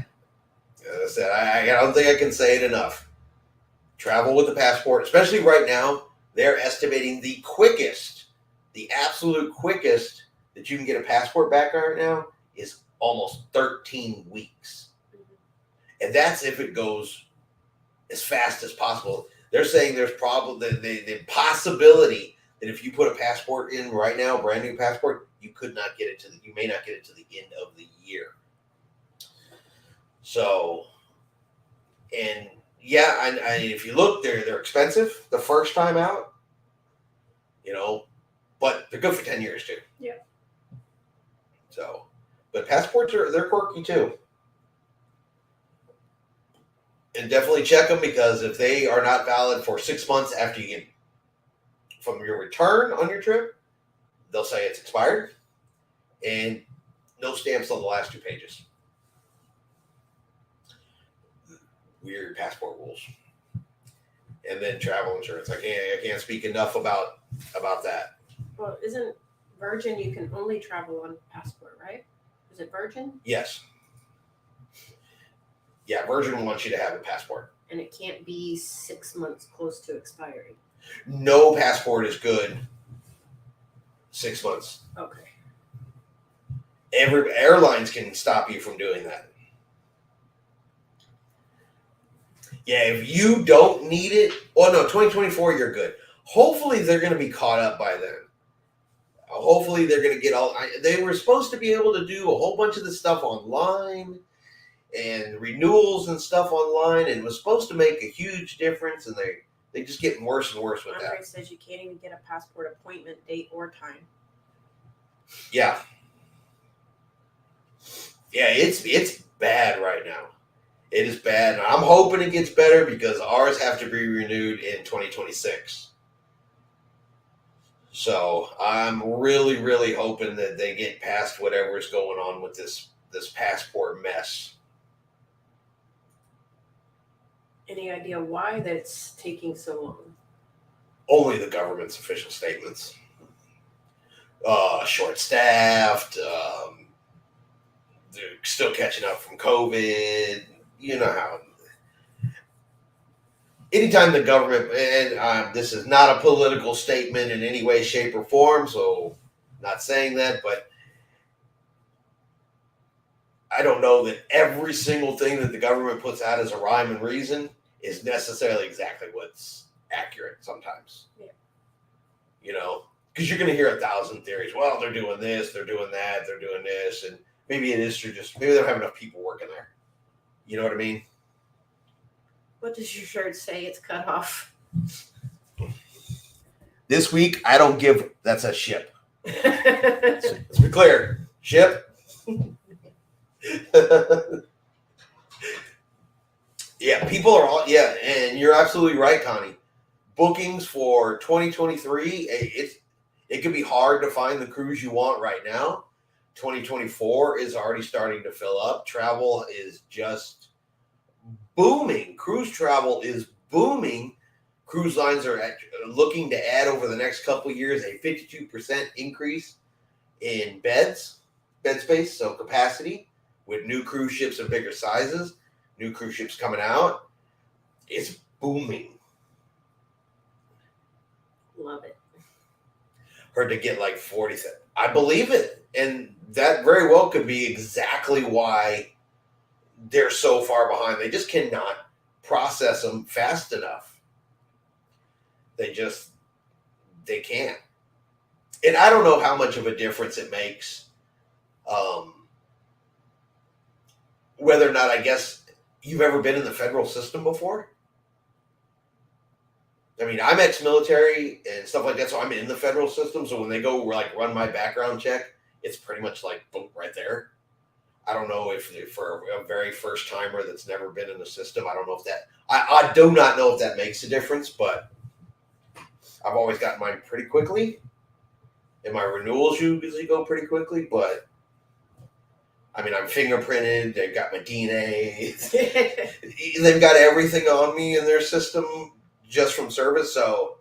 as I said, I don't think I can say it enough. Travel with a passport, especially right now. They're estimating the absolute quickest that you can get a passport back right now is almost 13 weeks. And that's if it goes as fast as possible. They're saying there's probably the possibility that if you put a passport in right now, a brand new passport, you may not get it to the end of the year. So, and yeah, I if you look, they're expensive the first time out, but they're good for 10 years too. Yeah. So, but passports they're quirky too. And definitely check them, because if they are not valid for 6 months after you get from your return on your trip, they'll say it's expired, and no stamps on the last 2 pages. Weird passport rules. And then travel insurance. I can't speak enough about that. Well, isn't Virgin, you can only travel on passport, right? Is it Virgin? Yes. Yeah, Virgin wants you to have a passport. And it can't be 6 months close to expiry. No passport is good 6 months. Okay. Every airlines can stop you from doing that. Yeah, if you don't need it, 2024 you're good. Hopefully they're going to be caught up by then. Hopefully they're going to get they were supposed to be able to do a whole bunch of this stuff online and renewals and stuff online, and it was supposed to make a huge difference, and they just get worse and worse with Andre that. says you can't even get a passport appointment date or time. Yeah. Yeah, it's bad right now. It is bad. I'm hoping it gets better, because ours have to be renewed in 2026. So I'm really, really hoping that they get past whatever is going on with this passport mess. Any idea why that's taking so long? Only the government's official statements. short-staffed. They're still catching up from COVID. You know how. Anytime the government, and this is not a political statement in any way, shape, or form, so not saying that, but I don't know that every single thing that the government puts out as a rhyme and reason is necessarily exactly what's accurate sometimes. Yeah. You know, because you're going to hear 1,000 theories. Well, they're doing this, they're doing that, they're doing this, and maybe it is true. Just maybe they don't have enough people working there. You know what I mean? What does your shirt say? It's cut off. This week, I don't give. That's a ship. Let's be clear. Ship. Yeah, people are all. Yeah, and you're absolutely right, Connie. Bookings for 2023, it can be hard to find the cruise you want right now. 2024 is already starting to fill up. Travel is just booming. Cruise travel is booming. Cruise lines are looking to add over the next couple of years a 52% increase in bed space, so capacity, with new cruise ships of bigger sizes, new cruise ships coming out. It's booming. Love it. Heard to get like 40. I believe it. And that very well could be exactly why they're so far behind. They just cannot process them fast enough. They can't. And I don't know how much of a difference it makes. Whether or not, I guess, you've ever been in the federal system before. I mean, I'm ex-military and stuff like that, so I'm in the federal system. So when they go like run my background check, it's pretty much like boom, right there. I don't know if for a very first timer that's never been in the system, I don't know if that. I do not know if that makes a difference, but I've always gotten mine pretty quickly, and my renewals usually go pretty quickly. But I mean, I'm fingerprinted. They've got my DNA. They've got everything on me in their system just from service. So,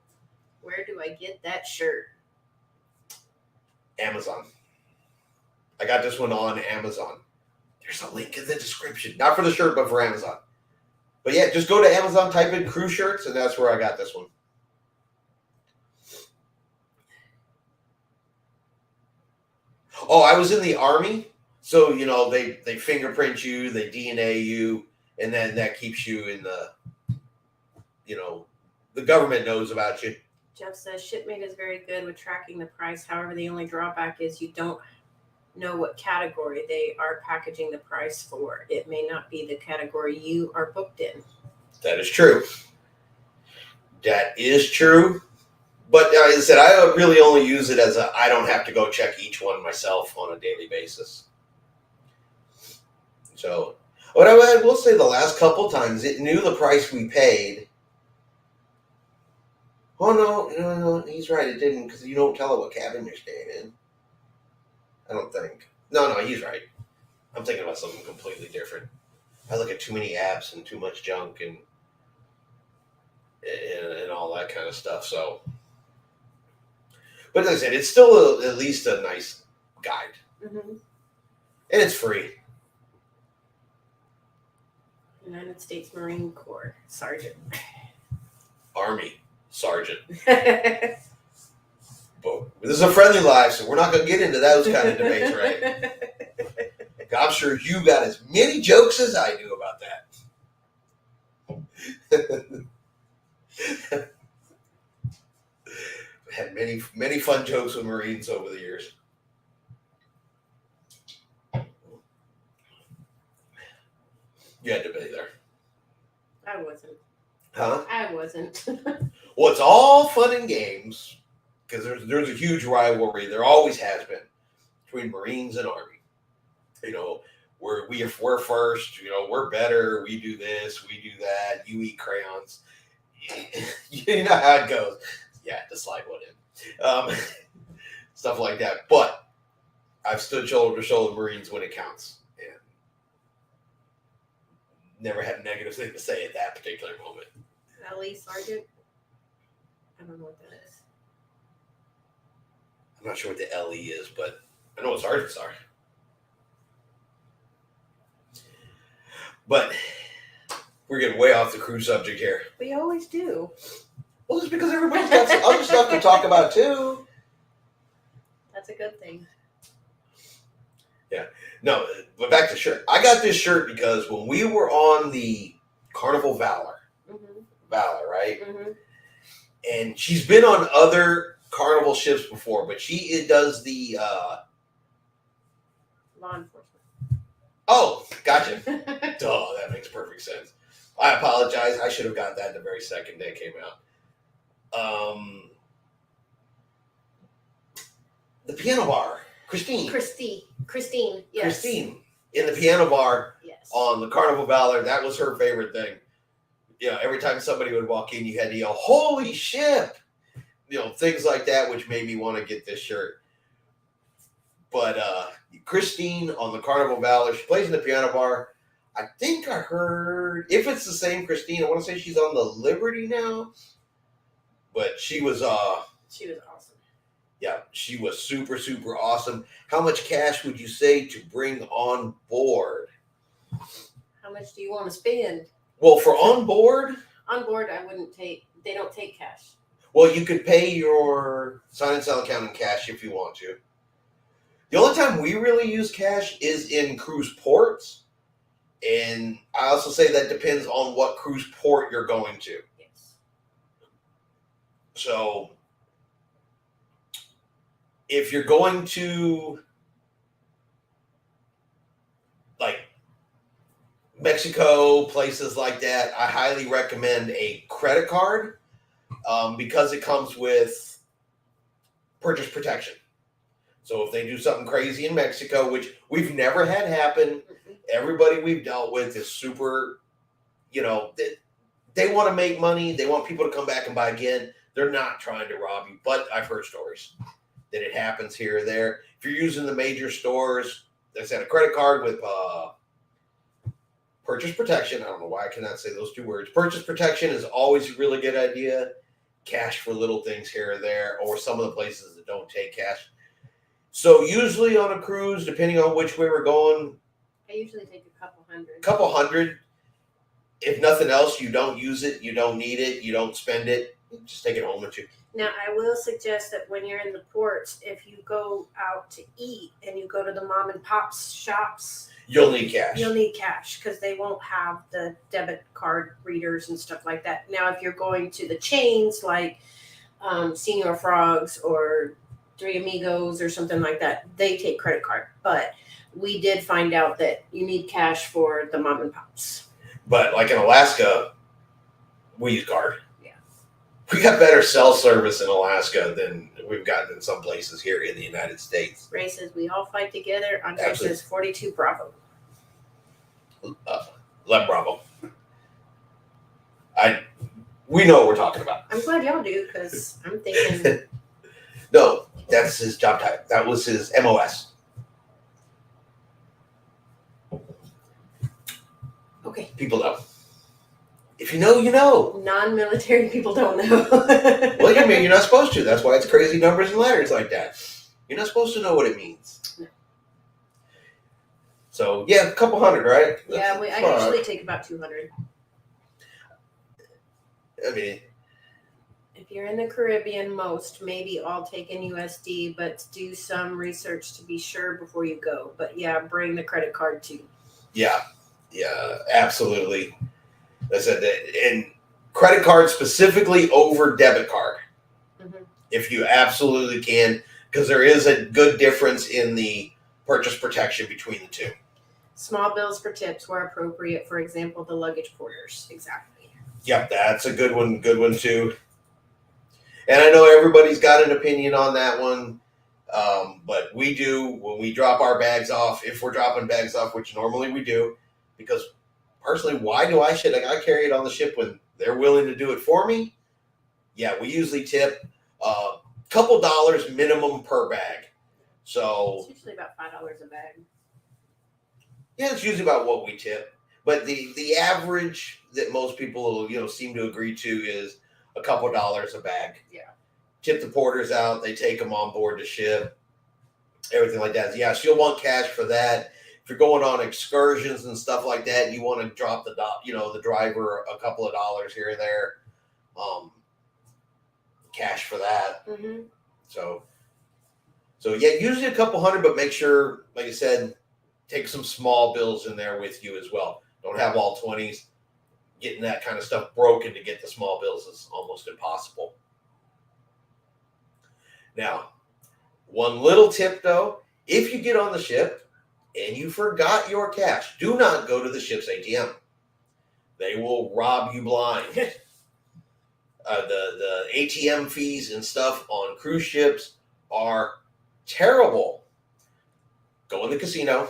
where do I get that shirt? Amazon. I got this one on Amazon. There's a link in the description. Not for the shirt, but for Amazon. But yeah, just go to Amazon, type in cruise shirts, and that's where I got this one. Oh, I was in the Army. So, you know, they fingerprint you, they DNA you, and then that keeps you in the, you know, the government knows about you. Jeff says Shipmate is very good with tracking the price. However, the only drawback is you don't know what category they are packaging the price for. It may not be the category you are booked in. That is true. That is true. But as I said, I really only use it as I don't have to go check each one myself on a daily basis. So, what I will say, the last couple times, it knew the price we paid. Oh, no, he's right. It didn't, because you don't tell it what cabin you're staying in. I don't think. No, he's right. I'm thinking about something completely different. I look at too many apps and too much junk and all that kind of stuff. So, but as I said, it's still at least a nice guide. Mm-hmm. And it's free. United States Marine Corps Sergeant. Army Sergeant. But this is a friendly live, so we're not going to get into those kind of debates, right? I'm sure you got as many jokes as I do about that. Had many fun jokes with Marines over the years. You had to be there. I wasn't. Huh? I wasn't. Well, it's all fun and games because there's a huge rivalry. There always has been between Marines and Army. You know, we're first. You know, we're better. We do this. We do that. You eat crayons. You know how it goes. Yeah, to slide one in. Stuff like that. But I've stood shoulder to shoulder with Marines when it counts. And never had a negative thing to say at that particular moment. LE Sergeant? I don't know what that is. I'm not sure what the LE is, but I know what sergeants are. But we're getting way off the cruise subject here. We always do. Well, it's because everybody's got some other stuff to talk about too. That's a good thing. Yeah. No, but back to shirt. I got this shirt because when we were on the Carnival Valor, right? Mm-hmm. And she's been on other Carnival ships before, but she does the Law enforcement. Oh, gotcha. Duh, that makes perfect sense. I apologize. I should have got that the very second day it came out. The piano bar, Christine. Yes. Christine in the piano bar on the Carnival Valor. That was her favorite thing. Yeah, every time somebody would walk in, you had to yell, "Holy ship!" Things like that, which made me want to get this shirt. But Christine on the Carnival Valor, she plays in the piano bar. I think I heard, if it's the same Christine, I want to say she's on the Liberty now. But she was awesome. Yeah, she was super, super awesome. How much cash would you say to bring on board? How much do you want to spend? Well, for on board? On board, they don't take cash. Well, you could pay your sign and sell account in cash if you want to. The only time we really use cash is in cruise ports. And I also say that depends on what cruise port you're going to. Yes. So if you're going to like Mexico, places like that, I highly recommend a credit card because it comes with purchase protection. So if they do something crazy in Mexico, which we've never had happen, everybody we've dealt with is super, they want to make money. They want people to come back and buy again. They're not trying to rob you, but I've heard stories that it happens here or there. If you're using the major stores, they said a credit card with purchase protection. I don't know why I cannot say those two words. Purchase protection is always a really good idea. Cash for little things here or there, or some of the places that don't take cash. So usually on a cruise, depending on which way we're going, I usually take a couple hundred. Couple hundred. If nothing else, you don't use it, you don't need it, you don't spend it, just take it home with you. Now, I will suggest that when you're in the ports, if you go out to eat and you go to the mom and pop shops, you'll need cash. You'll need cash because they won't have the debit card readers and stuff like that. Now, if you're going to the chains like Senior Frogs or Three Amigos or something like that, they take credit card. But we did find out that you need cash for the mom and pops. But like in Alaska, we use card. Yeah. We got better cell service in Alaska than we've gotten in some places here in the United States. Ray says we all fight together. Andre says 42 Bravo. Left Bravo. We know what we're talking about. I'm glad y'all do because I'm thinking. No, that's his job type. That was his MOS. Okay. People know. If you know, you know. Non-military people don't know. Well, I mean, you're not supposed to. That's why it's crazy numbers and letters like that. You're not supposed to know what it means. No. So, yeah, a couple hundred, right? Yeah, I usually take about 200. I mean, if you're in the Caribbean, maybe all take in USD, but do some research to be sure before you go. But yeah, bring the credit card too. Yeah, absolutely. I said that, and credit card specifically over debit card, if you absolutely can, because there is a good difference in the purchase protection between the two. Small bills for tips where appropriate. For example, the luggage porters. Exactly. Yep, that's a good one. Good one too. And I know everybody's got an opinion on that one, but we do when we drop our bags off. If we're dropping bags off, which normally we do, because personally, why do I carry it on the ship when they're willing to do it for me? Yeah, we usually tip a couple dollars minimum per bag. So it's usually about $5 a bag. Yeah, it's usually about what we tip. But the average that most people seem to agree to is a couple dollars a bag. Yeah. tip the porters out. They take them on board the ship, everything like that. Yeah, so you'll want cash for that. If you're going on excursions and stuff like that, you want to drop the driver a couple of dollars here or there, cash for that. Mm-hmm. So yeah, usually a couple hundred, but make sure, like I said, take some small bills in there with you as well. Don't have all 20s. Getting that kind of stuff broken to get the small bills is almost impossible. Now, one little tip though, if you get on the ship and you forgot your cash, do not go to the ship's ATM. They will rob you blind. The ATM fees and stuff on cruise ships are terrible. Go in the casino,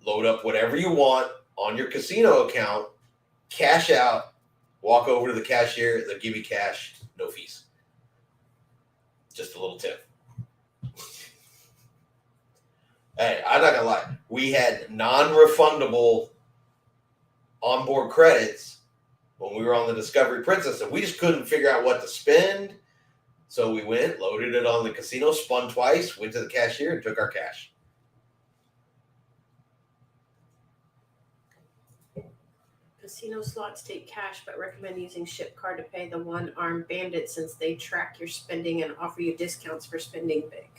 load up whatever you want on your casino account, cash out, walk over to the cashier, they'll give you cash, no fees. Just a little tip. Hey, I'm not gonna lie. We had non-refundable onboard credits when we were on the Discovery Princess, and we just couldn't figure out what to spend. So we went, loaded it on the casino, spun twice, went to the cashier, and took our cash. Casino slots take cash, but recommend using ship card to pay the one-armed bandit since they track your spending and offer you discounts for spending big.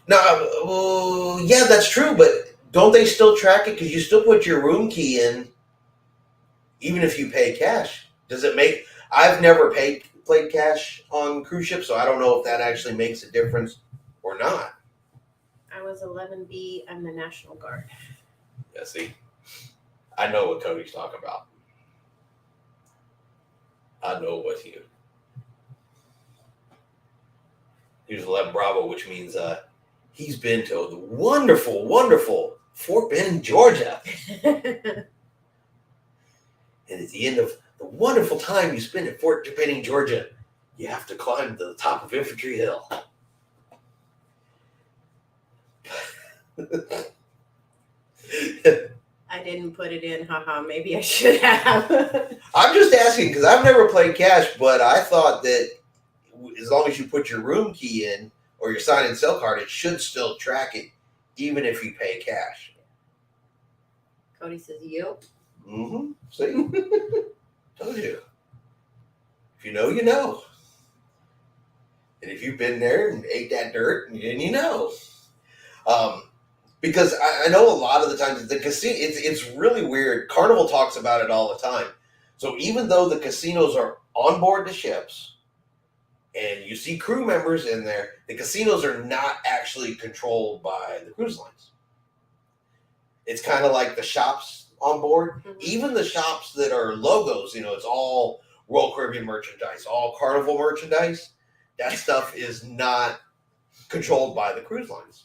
No, yeah, that's true, but don't they still track it? Because you still put your room key in, even if you pay cash. Does it make? I've never played cash on cruise ships, so I don't know if that actually makes a difference or not. I was 11B. I'm the National Guard. Yeah, see, I know what Cody's talking about. I know what he was 11 Bravo, which means he's been to the wonderful, wonderful Fort Benning, Georgia. And at the end of the wonderful time you spend at Fort Benning, Georgia, you have to climb to the top of Infantry Hill. I didn't put it in. Haha, maybe I should have. I'm just asking because I've never played cash, but I thought that as long as you put your room key in or your sign and sell card, it should still track it, even if you pay cash. Cody says, yep. Mm-hmm. See? Told you. If you know, you know. And if you've been there and ate that dirt, then you know. Because I know a lot of the times the casino, it's really weird. Carnival talks about it all the time. So even though the casinos are on board the ships and you see crew members in there, the casinos are not actually controlled by the cruise lines. It's kind of like the shops on board. Mm-hmm. Even the shops that are logos, it's all Royal Caribbean merchandise, all Carnival merchandise. That stuff is not controlled by the cruise lines.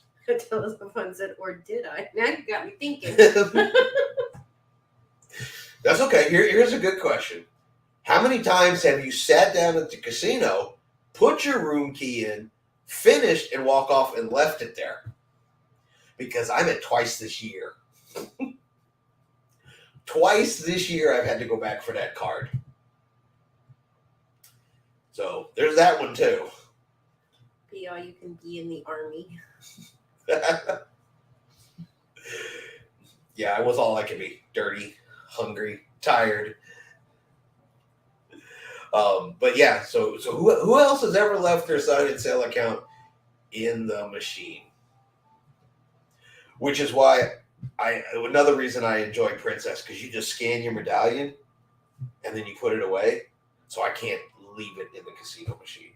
Tell us the one said, or did I? Now you got me thinking. That's okay. Here's a good question. How many times have you sat down at the casino, put your room key in, finished, and walk off and left it there? Because I'm at twice this year. Twice this year I've had to go back for that card. So there's that one too. Be all you can be in the Army. Yeah, I was all I could be. Dirty, hungry, tired. But yeah, so who else has ever left their sign and sale account in the machine? Which is why another reason I enjoy Princess, because you just scan your medallion and then you put it away. So I can't leave it in the casino machine.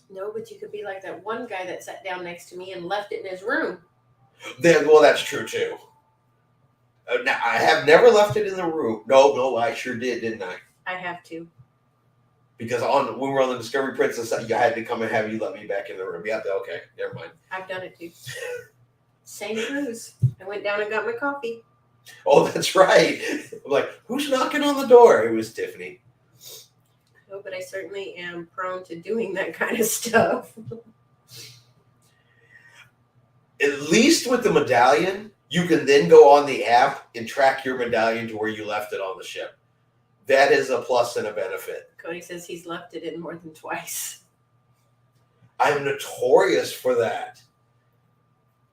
No, but you could be like that one guy that sat down next to me and left it in his room. Well, that's true too. Now, I have never left it in the room. No, I sure did, didn't I? I have to. Because when we were on the Discovery Princess, I had to come and have you let me back in the room. Yeah, okay, never mind. I've done it too. Same cruise. I went down and got my coffee. Oh, that's right. I'm like, who's knocking on the door? It was Tiffany. No, but I certainly am prone to doing that kind of stuff. At least with the medallion, you can then go on the app and track your medallion to where you left it on the ship. That is a plus and a benefit. Cody says he's left it in more than twice. I'm notorious for that.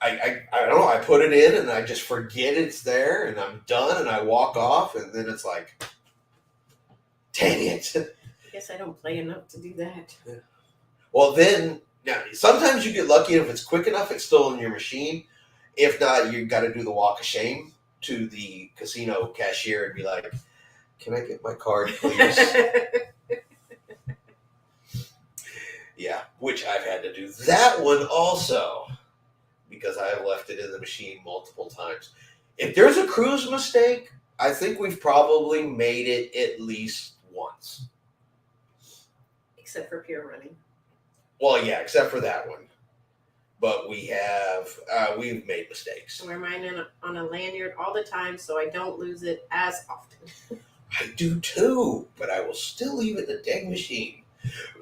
I don't know. I put it in and I just forget it's there, and I'm done, and I walk off, and then it's like, dang it. I guess I don't play enough to do that. Yeah. Well, then, now, sometimes you get lucky, and if it's quick enough, it's still in your machine. If not, you got to do the walk of shame to the casino cashier and be like, can I get my card, please? Yeah, which I've had to do that one also, because I have left it in the machine multiple times. If there's a cruise mistake, I think we've probably made it at least once. Except for pure running. Well, yeah, except for that one. But we've made mistakes. I wear mine on a lanyard all the time, so I don't lose it as often. I do too, but I will still leave it in the dang machine.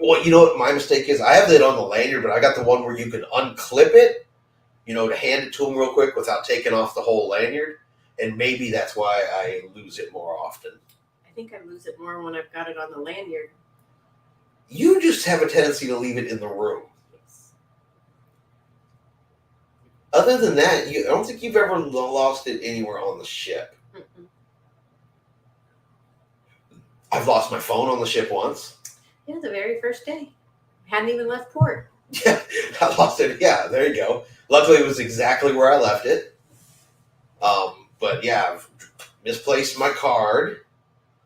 Well, you know what my mistake is? I have it on the lanyard, but I got the one where you can unclip it, to hand it to them real quick without taking off the whole lanyard. And maybe that's why I lose it more often. I think I lose it more when I've got it on the lanyard. You just have a tendency to leave it in the room. Yes. Other than that, I don't think you've ever lost it anywhere on the ship. Mm-mm. I've lost my phone on the ship once. Yeah, the very first day. Hadn't even left port. Yeah, I lost it. Yeah, there you go. Luckily, it was exactly where I left it. But yeah, I've misplaced my card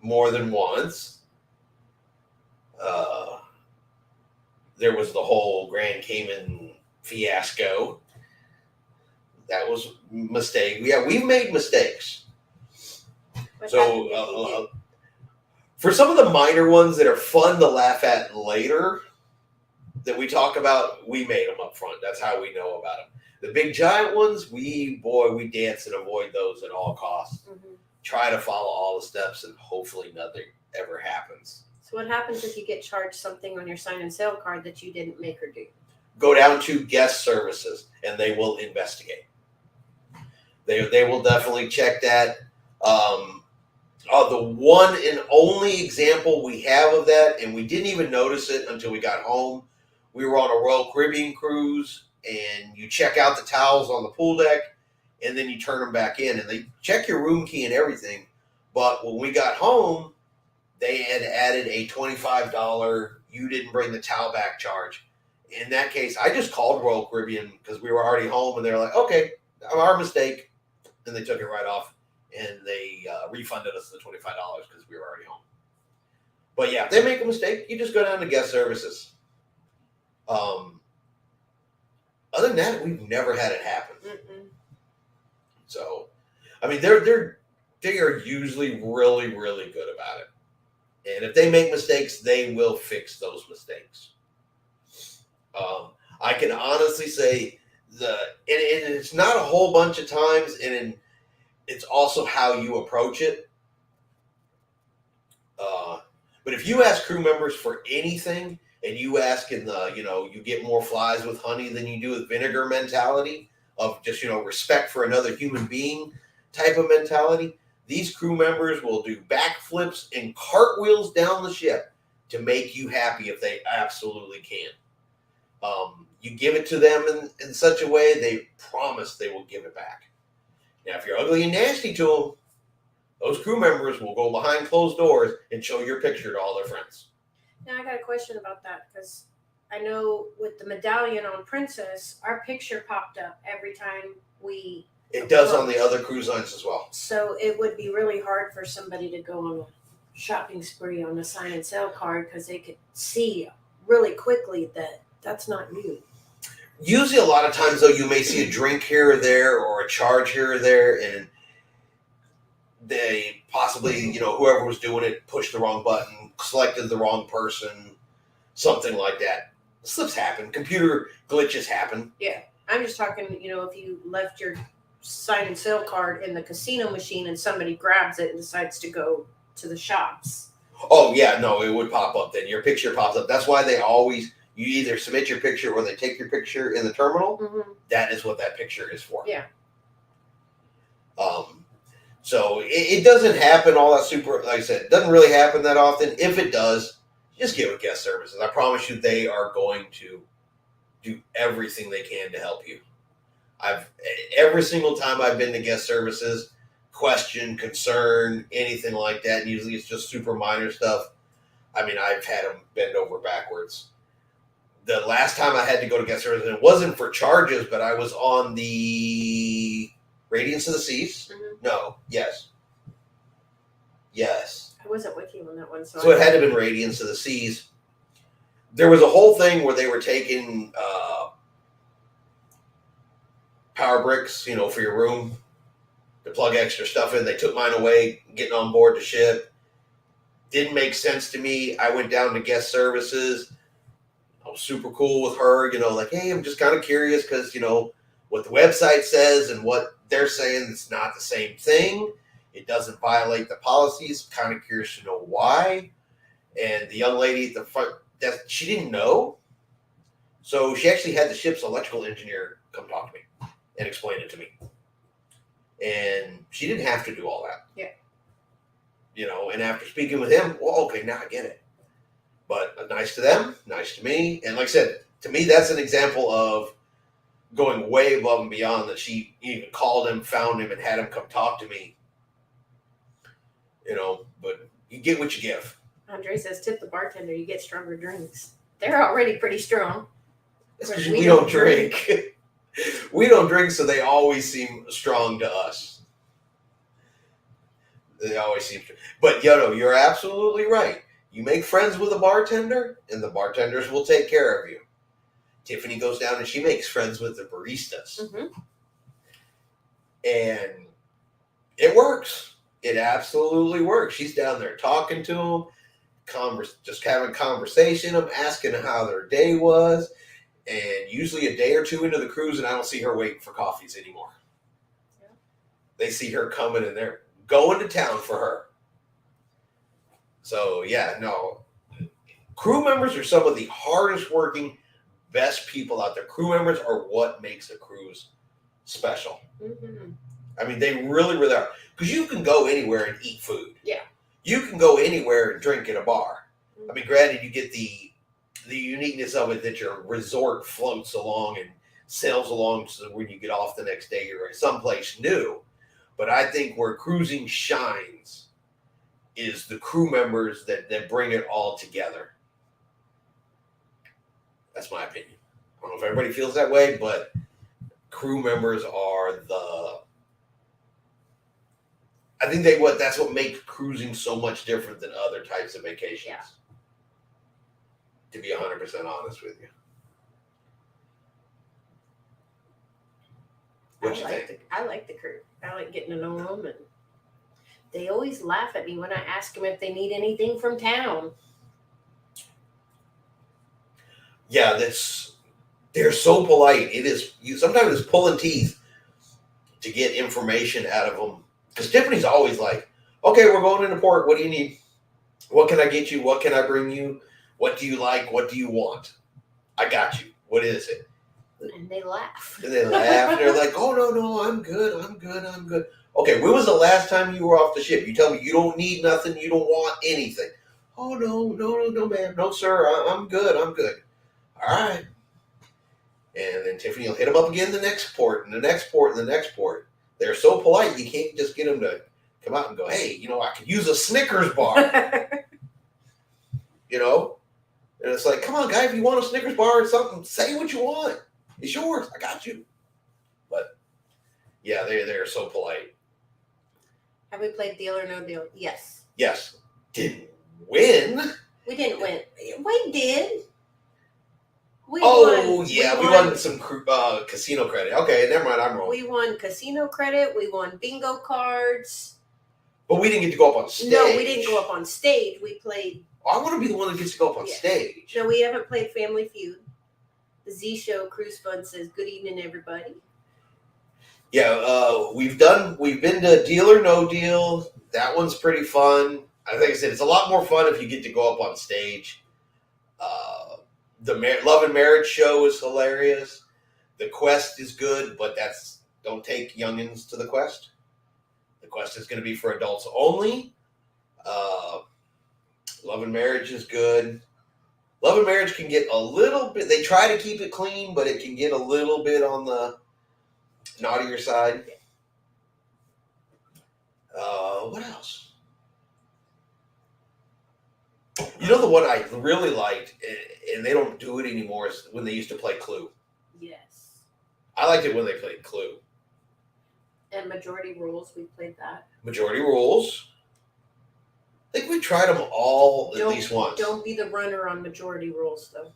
more than once. There was the whole Grand Cayman fiasco. That was a mistake. Yeah, we've made mistakes. What happened So, if you did? for some of the minor ones that are fun to laugh at later, that we talk about, we made them up front. That's how we know about them. The big giant ones, we dance and avoid those at all costs. Mm-hmm. Try to follow all the steps, and hopefully nothing ever happens. So what happens if you get charged something on your sign and sale card that you didn't make or do? Go down to guest services, and they will investigate. They will definitely check that. The one and only example we have of that, and we didn't even notice it until we got home. We were on a Royal Caribbean cruise, and you check out the towels on the pool deck, and then you turn them back in, and they check your room key and everything. But when we got home, they had added a $25 you didn't bring the towel back charge. In that case, I just called Royal Caribbean because we were already home, and they're like, okay, our mistake. And they took it right off, and they refunded us the $25 because we were already home. But yeah, if they make a mistake, you just go down to guest services. Other than that, we've never had it happen. Mm-mm. So, I mean, they are usually really, really good about it. And if they make mistakes, they will fix those mistakes. I can honestly say and it's not a whole bunch of times, and it's also how you approach it. But if you ask crew members for anything, and you ask you get more flies with honey than you do with vinegar mentality of just, respect for another human being type of mentality, these crew members will do backflips and cartwheels down the ship to make you happy if they absolutely can. You give it to them in such a way, they promise they will give it back. Now, if you're ugly and nasty to them, those crew members will go behind closed doors and show your picture to all their friends. Now, I got a question about that, because I know with the medallion on Princess, our picture popped up every time we... It does on the other cruise lines as well. So it would be really hard for somebody to go on a shopping spree on a sign and sale card, because they could see really quickly that that's not you. Usually, a lot of times, though, you may see a drink here or there or a charge here or there, and they possibly, whoever was doing it pushed the wrong button, selected the wrong person, something like that. Slips happen. Computer glitches happen. Yeah. I'm just talking, if you left your sign and sale card in the casino machine and somebody grabs it and decides to go to the shops. Oh, yeah. No, it would pop up then. Your picture pops up. That's why you either submit your picture or they take your picture in the terminal. Mm-hmm. That is what that picture is for. Yeah. So it doesn't happen all that super, like I said, it doesn't really happen that often. If it does, just get with guest services. I promise you they are going to do everything they can to help you. Every single time I've been to guest services, question, concern, anything like that, and usually it's just super minor stuff. I mean, I've had them bend over backwards. The last time I had to go to guest services, it wasn't for charges, but I was on the Radiance of the Seas. Mm-hmm. No, yes. I wasn't with you on that one, So it had to have been Radiance of the Seas. There was a whole thing where they were taking power bricks, for your room to plug extra stuff in. They took mine away, getting on board the ship. Didn't make sense to me. I went down to guest services. I was super cool with her, like, hey, I'm just kind of curious because, what the website says and what they're saying, it's not the same thing. It doesn't violate the policies. Kind of curious to know why. And the young lady at the front, she didn't know. So she actually had the ship's electrical engineer come talk to me and explain it to me. And she didn't have to do all that. Yeah. And after speaking with him, well, okay, now I get it. But nice to them, nice to me. And like I said, to me, that's an example of going way above and beyond, that she even called him, found him, and had him come talk to me. But you get what you give. Andre says, tip the bartender, you get stronger drinks. They're already pretty strong. That's because we don't drink. We don't drink, so they always seem strong to us. They always seem strong. But, you're absolutely right. You make friends with a bartender, and the bartenders will take care of you. Tiffany goes down and she makes friends with the baristas. Mm-hmm. And it works. It absolutely works. She's down there talking to them, just having conversation, them asking how their day was. And usually a day or two into the cruise, and I don't see her waiting for coffees anymore. Yeah. They see her coming, and they're going to town for her. So, crew members are some of the hardest working, best people out there. Crew members are what makes a cruise special. Mm-hmm. I mean, they really, really are. Because you can go anywhere and eat food. Yeah. You can go anywhere and drink at a bar. Mm-hmm. I mean, granted, you get the uniqueness of it that your resort floats along and sails along, so when you get off the next day, you're someplace new. But I think where cruising shines is the crew members that bring it all together. That's my opinion. I don't know if everybody feels that way, but crew members are I think that's what makes cruising so much different than other types of vacations. Yeah. To be 100% honest with you. What you think? I like the crew. I like getting to know them, and they always laugh at me when I ask them if they need anything from town. Yeah, they're so polite. Sometimes it's pulling teeth to get information out of them. Because Tiffany's always like, okay, we're going into port. What do you need? What can I get you? What can I bring you? What do you like? What do you want? I got you. What is it? And they laugh. And they laugh. And they're like, oh, no, I'm good. Okay, when was the last time you were off the ship? You tell me you don't need nothing. You don't want anything. Oh, no, ma'am. No, sir. I'm good. All right. And then Tiffany will hit them up again the next port and the next port and the next port. They're so polite, you can't just get them to come out and go, hey, I could use a Snickers bar. And it's like, come on, guy, if you want a Snickers bar or something, say what you want. It's yours. I got you. But, yeah, they're so polite. Have we played Deal or No Deal? Yes. Yes. Didn't win. We didn't win. We did. We won some casino credit. Okay, never mind, I'm wrong. We won casino credit. We won bingo cards. But we didn't get to go up on stage. No, we didn't go up on stage. We played. I want to be the one that gets to go up on stage. No, we haven't played Family Feud. The Z Show Cruise Fund says, good evening, everybody. Yeah, we've been to Deal or No Deal. That one's pretty fun. I think I said it's a lot more fun if you get to go up on stage. The Love and Marriage show is hilarious. The Quest is good, but don't take youngins to the Quest. The Quest is going to be for adults only. Love and Marriage is good. Love and Marriage can get a little bit. They try to keep it clean, but it can get a little bit on the naughtier side. What else? You know the one I really liked, and they don't do it anymore, is when they used to play Clue. Yes. I liked it when they played Clue. And Majority Rules, we played that. Majority Rules. I think we tried them all at least once. Don't be the runner on Majority Rules, though.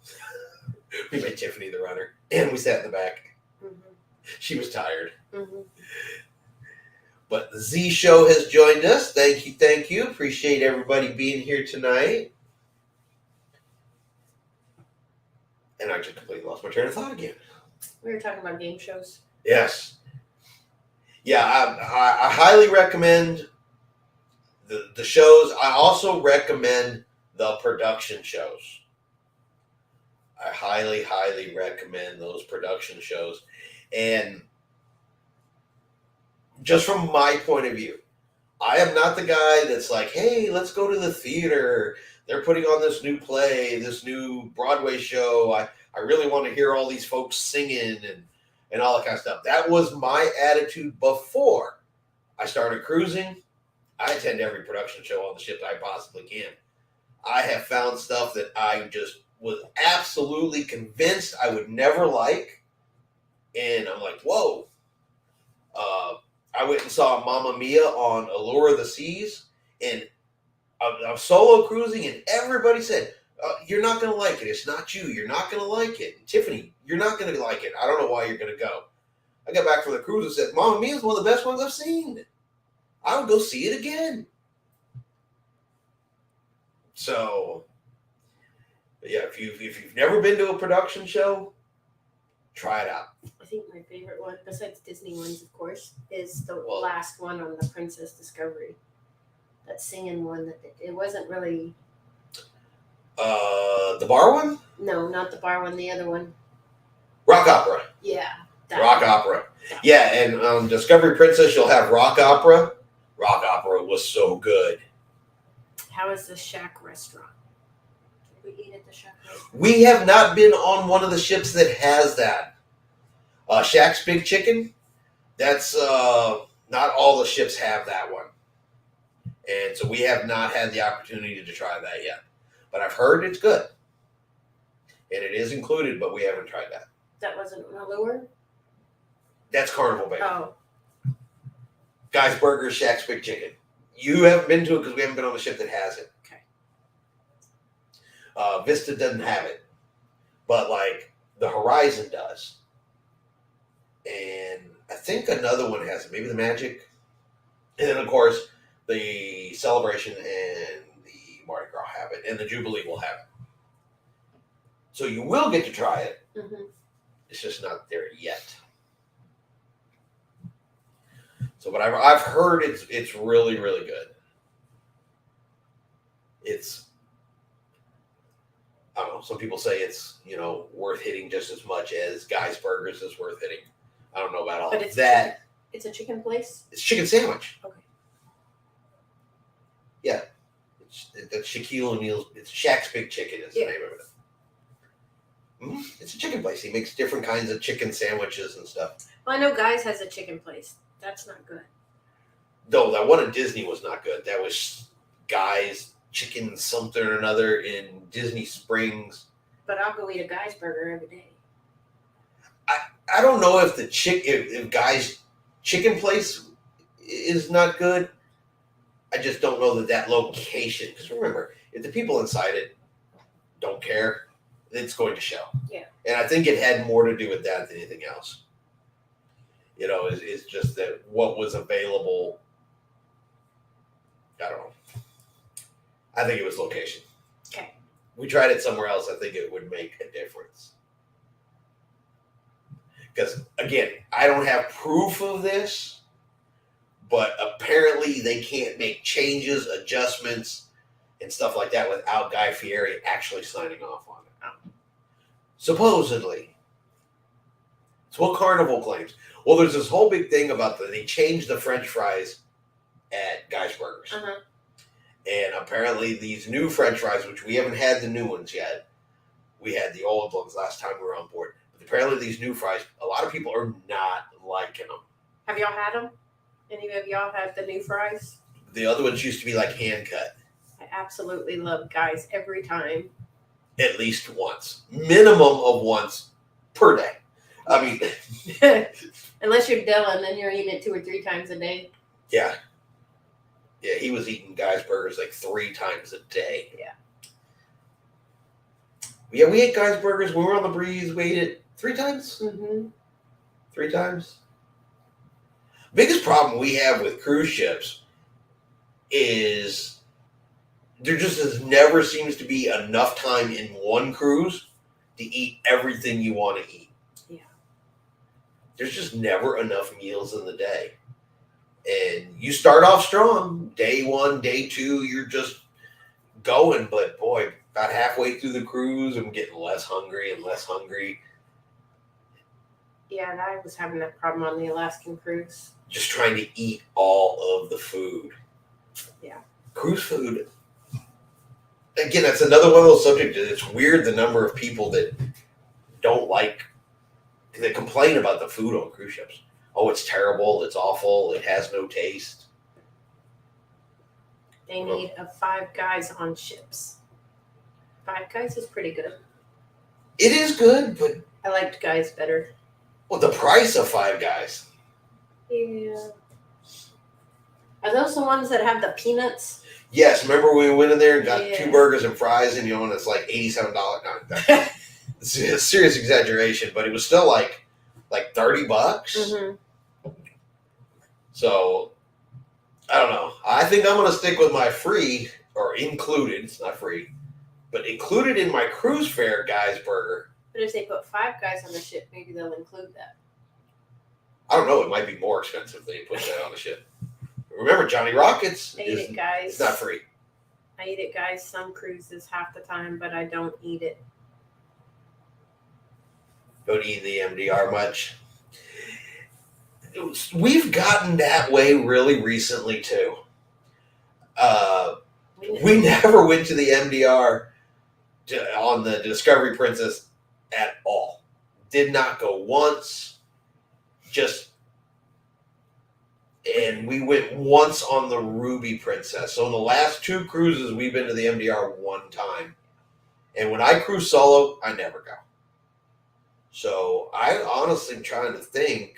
We made Tiffany the runner, and we sat in the back. Mm-hmm. She was tired. Mm-hmm. But the Z Show has joined us. Thank you, thank you. Appreciate everybody being here tonight. And I just completely lost my train of thought again. We were talking about game shows. Yes. Yeah, I highly recommend the shows. I also recommend the production shows. I highly, highly recommend those production shows. And just from my point of view, I am not the guy that's like, hey, let's go to the theater. They're putting on this new play, this new Broadway show. I really want to hear all these folks singing and all that kind of stuff. That was my attitude before I started cruising. I attend every production show on the ship that I possibly can. I have found stuff that I just was absolutely convinced I would never like. And I'm like, whoa. I went and saw Mamma Mia on Allure of the Seas. And I'm solo cruising, and everybody said, you're not going to like it. It's not you. You're not going to like it. Tiffany, you're not going to like it. I don't know why you're going to go. I got back from the cruise and said, Mamma Mia is one of the best ones I've seen. I would go see it again. So, yeah, if you've never been to a production show, try it out. I think my favorite one, besides Disney ones, of course, is the last one on the Princess Discovery. That singing one. That it wasn't really. The bar one? No, not the bar one. The other one. Rock opera. Yeah. Rock opera. Yeah, and Discovery Princess, you'll have rock opera. Rock opera was so good. How is the Shack restaurant? Did we eat at the Shack restaurant? We have not been on one of the ships that has that. Shack's Big Chicken. That's not all the ships have that one. And so we have not had the opportunity to try that yet. But I've heard it's good. And it is included, but we haven't tried that. That wasn't an Allure? That's Carnival, baby. Oh. Guy's Burger, Shack's Big Chicken. You haven't been to it because we haven't been on the ship that has it. Okay. Vista doesn't have it. But, like, the Horizon does. And I think another one has it. Maybe the Magic. And then, of course, the Celebration and the Mardi Gras have it. And the Jubilee will have it. So you will get to try it. Mm-hmm. It's just not there yet. So, but I've heard it's really, really good. It's, I don't know, some people say it's, worth hitting just as much as Guy's Burgers is worth hitting. I don't know about all but that. It's a chicken place? It's chicken sandwich. Okay. Yeah. That's Shaquille O'Neal's, it's Shaq's Big Chicken is the name of it. It's a chicken place. He makes different kinds of chicken sandwiches and stuff. Well, I know Guy's has a chicken place. That's not good. No, that one in Disney was not good. That was Guy's Chicken something or another in Disney Springs. But I'll go eat a Guy's burger every day. I don't know if if Guy's chicken place is not good. I just don't know that location. Because remember, if the people inside it don't care, it's going to show. Yeah. And I think it had more to do with that than anything else. It's just that what was available. I don't know. I think it was location. Okay. We tried it somewhere else. I think it would make a difference. Because, again, I don't have proof of this, but apparently they can't make changes, adjustments, and stuff like that without Guy Fieri actually signing off on it. Supposedly. It's what Carnival claims. Well, there's this whole big thing about they changed the French fries at Guy's Burgers. Uh-huh. And apparently these new French fries, which we haven't had the new ones yet, we had the old ones last time we were on board. But apparently these new fries, a lot of people are not liking them. Have y'all had them? Any of y'all had the new fries? The other ones used to be like hand cut. I absolutely love Guys every time. At least once. Minimum of once per day. I mean, unless you're Dylan, then you're eating it 2 or 3 times a day. Yeah. Yeah, he was eating Guy's Burgers like 3 times a day. Yeah. Yeah, we ate Guy's Burgers. When we were on the breeze, we ate it 3 times? Mm-hmm. 3 times? Biggest problem we have with cruise ships is there just never seems to be enough time in one cruise to eat everything you want to eat. Yeah. There's just never enough meals in the day. And you start off strong. Day 1, day 2, you're just going. But boy, about halfway through the cruise, I'm getting less hungry and less hungry. Yeah, and I was having that problem on the Alaskan cruise. Just trying to eat all of the food. Yeah. Cruise food. Again, that's another one of those subjects. It's weird the number of people that that complain about the food on cruise ships. Oh, it's terrible. It's awful. It has no taste. They need a Five Guys on ships. Five Guys is pretty good. It is good, but I liked Guys better. well, the price of Five Guys. Yeah. Are those the ones that have the peanuts? Yes, remember when we went in there and got Yeah. 2 burgers and fries, and and it's like $87. No, it's a serious exaggeration, but it was still like $30. Mm-hmm. So I don't know. I think I'm gonna stick with my free or included. It's not free, but included in my cruise fare Guy's Burger. But if they put Five Guys on the ship, maybe they'll include that. I don't know. It might be more expensive than you put that on the ship. Remember, Johnny Rockets I eat it, Guys. It's not free. I eat it, Guys. Some cruises half the time, but I don't eat it. Don't eat the MDR much. We've gotten that way really recently too. We never went to the MDR on the Discovery Princess at all. Did not go once. And we went once on the Ruby Princess. So in the last 2 cruises, we've been to the MDR 1 time. And when I cruise solo, I never go. So I honestly am trying to think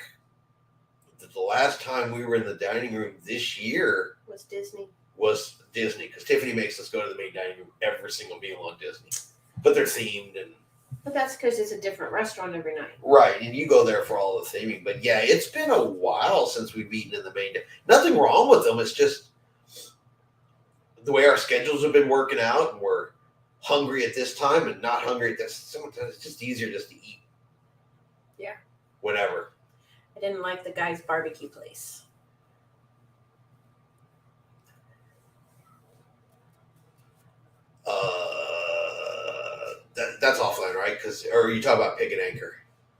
that the last time we were in the dining room this year was Disney. Because Tiffany makes us go to the main dining room every single meal on Disney. But they're themed and But that's because it's a different restaurant every night. right, and you go there for all the theming. But yeah, it's been a while since we've eaten in the main. Nothing wrong with them. It's just the way our schedules have been working out, and we're hungry at this time and not hungry at this. Sometimes it's just easier just to eat. Yeah. Whenever. I didn't like the Guy's barbecue place. That's offline, right? Or you talk about Pick and Anchor.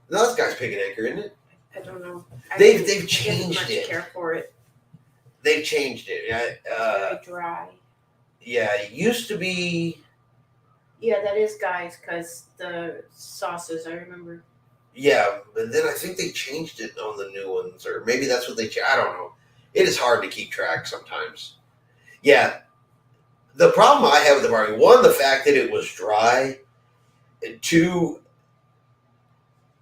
No, that's Guy's Pick and Anchor, isn't it? I don't know. They've didn't changed much it. care for it. They've changed it. It's very dry. Yeah, it used to be. Yeah, that is Guy's because the sauces, I remember. Yeah, but then I think they changed it on the new ones, or maybe that's what they changed. I don't know. It is hard to keep track sometimes. Yeah, the problem I have with the barbecue, 1, the fact that it was dry, and 2,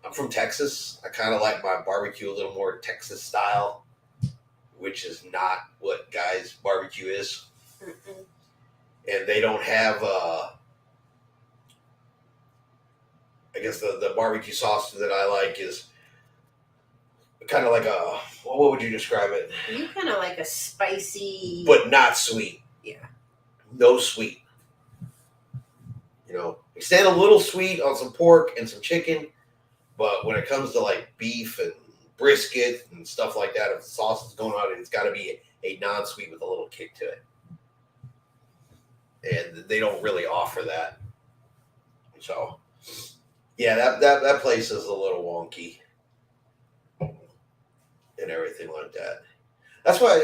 I'm from Texas. I kind of like my barbecue a little more Texas style, which is not what Guy's barbecue is. Mm-mm. And they don't have, I guess the barbecue sauce that I like is kind of like what would you describe it? You kind of like a spicy. But not sweet. Yeah. No sweet. We stand a little sweet on some pork and some chicken, but when it comes to like beef and brisket and stuff like that, if the sauce is going on, it's got to be a non-sweet with a little kick to it. And they don't really offer that. So, yeah, that place is a little wonky and everything like that. That's why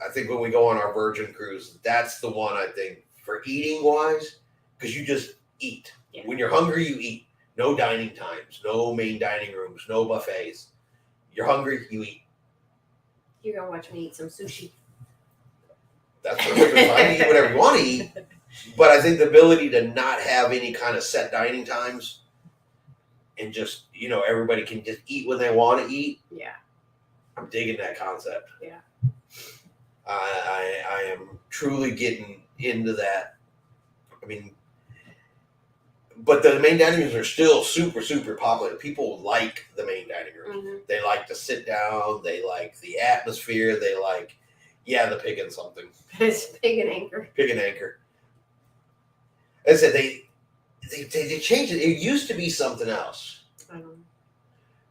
I think when we go on our Virgin cruise, that's the one I think for eating wise, because you just eat. Yeah. When you're hungry, you eat. No dining times, no main dining rooms, no buffets. You're hungry, you eat. You're gonna watch me eat some sushi. That's perfectly fine. You eat whatever you want to eat. But I think the ability to not have any kind of set dining times and just, everybody can just eat when they want to eat. Yeah. I'm digging that concept. Yeah. I am truly getting into that. I mean, but the main dining rooms are still super, super popular. People like the main dining room. Mm-hmm. They like to sit down. They like the atmosphere. They like, the pig and something. It's pig and anchor. Pig and anchor. As I said, they changed it. It used to be something else. I don't know.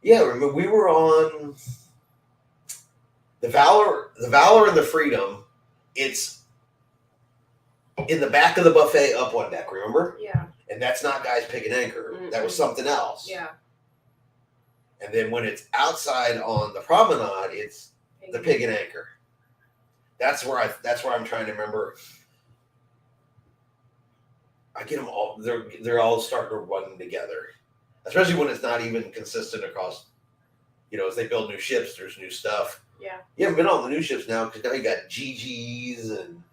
Yeah, remember we were on the Valor and the Freedom. It's in the back of the buffet up one deck, remember? Yeah. And that's not Guy's Pig and Anchor. Mm-mm. That was something else. Yeah. And then when it's outside on the promenade, it's the Pig and Anchor. That's where I'm trying to remember. I get them all. They're all starting to run together, especially when it's not even consistent across. As they build new ships, there's new stuff. Yeah. You haven't been on the new ships now because now you got Gigi's and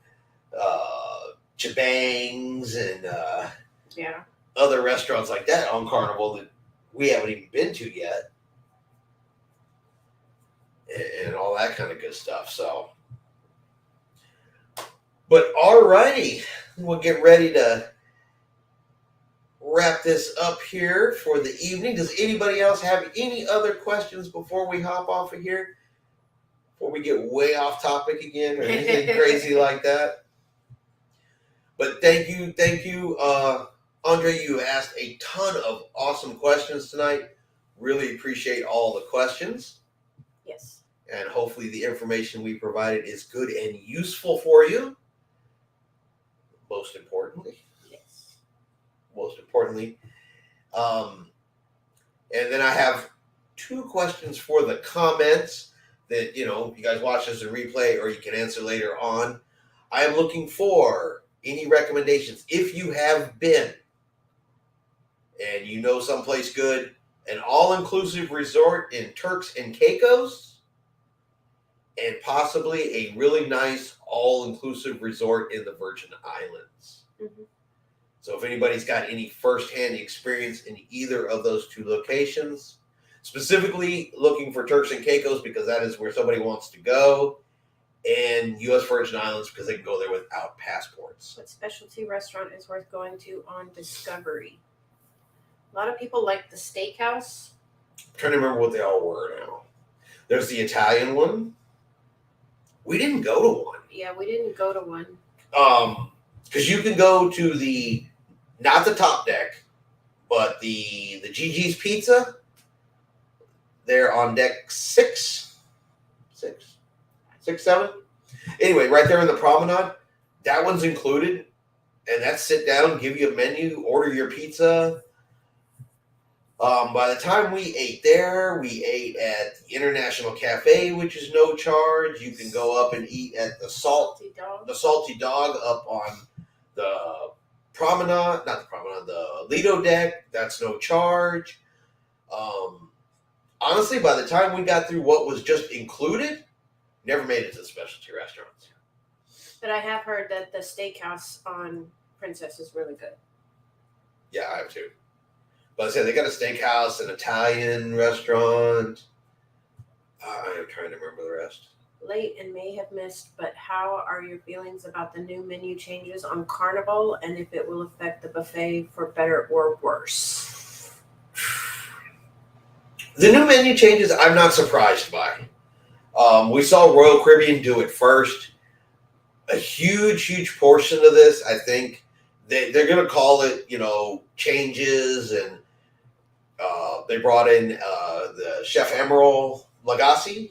Chabangs and other restaurants like that on Carnival that we haven't even been to yet, and all that kind of good stuff. So, but alrighty, we'll get ready to wrap this up here for the evening. Does anybody else have any other questions before we hop off of here? Before we get way off topic again or anything crazy like that? But thank you, Andre. You asked a ton of awesome questions tonight. Really appreciate all the questions. Yes. And hopefully the information we provided is good and useful for you. Most importantly. Yes. Most importantly. And then I have 2 questions for the comments that, you guys watch as a replay or you can answer later on. I am looking for any recommendations. If you have been and you know someplace good, an all-inclusive resort in Turks and Caicos, and possibly a really nice all-inclusive resort in the Virgin Islands. Mm-hmm. So if anybody's got any first-hand experience in either of those 2 locations, specifically looking for Turks and Caicos because that is where somebody wants to go, and U.S. Virgin Islands because they can go there without passports. What specialty restaurant is worth going to on Discovery? A lot of people like the steakhouse. I'm trying to remember what they all were now. There's the Italian one. We didn't go to one. Yeah, we didn't go to one. Because you can go to not the top deck, but the Gigi's Pizza. They're on deck 6, 7. Anyway, right there in the promenade, that one's included, and that's sit down, give you a menu, order your pizza. By the time we ate there, we ate at the International Cafe, which is no charge. You can go up and eat at the Salty Dog up on the promenade, not the promenade, the Lido deck. That's no charge. Honestly, by the time we got through what was just included, never made it to the specialty restaurants. But I have heard that the steakhouse on Princess is really good. Yeah, I have too. But I said they got a steakhouse, an Italian restaurant. I'm trying to remember the rest. Late and may have missed, but how are your feelings about the new menu changes on Carnival and if it will affect the buffet for better or worse? The new menu changes, I'm not surprised by. We saw Royal Caribbean do it first. A huge portion of this, I think, they're going to call it, changes, and they brought in the Chef Emerald Lagasse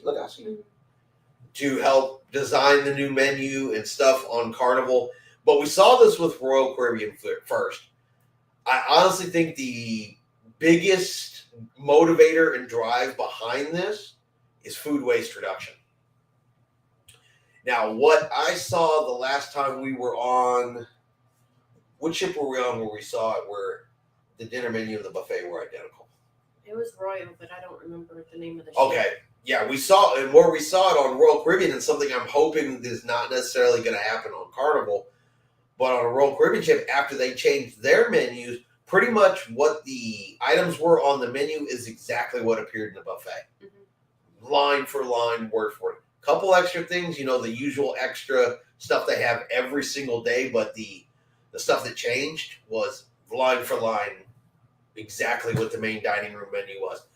to help design the new menu and stuff on Carnival. But we saw this with Royal Caribbean first. I honestly think the biggest motivator and drive behind this is food waste reduction. Now, what I saw the last time we were on, what ship were we on where we saw it where the dinner menu and the buffet were identical? It was Royal, but I don't remember the name of the ship. Okay. Yeah, we saw it, and where we saw it on Royal Caribbean, and something I'm hoping is not necessarily going to happen on Carnival, but on a Royal Caribbean ship, after they changed their menus, pretty much what the items were on the menu is exactly what appeared in the buffet. Mm-hmm. Line for line, word for word. Couple extra things, the usual extra stuff they have every single day, but the stuff that changed was line for line exactly what the main dining room menu was.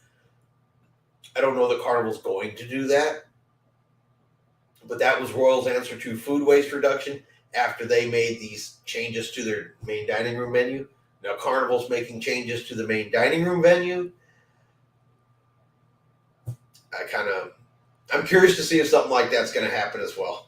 I don't know that Carnival's going to do that, but that was Royal's answer to food waste reduction after they made these changes to their main dining room menu. Now Carnival's making changes to the main dining room menu. I'm curious to see if something like that's going to happen as well.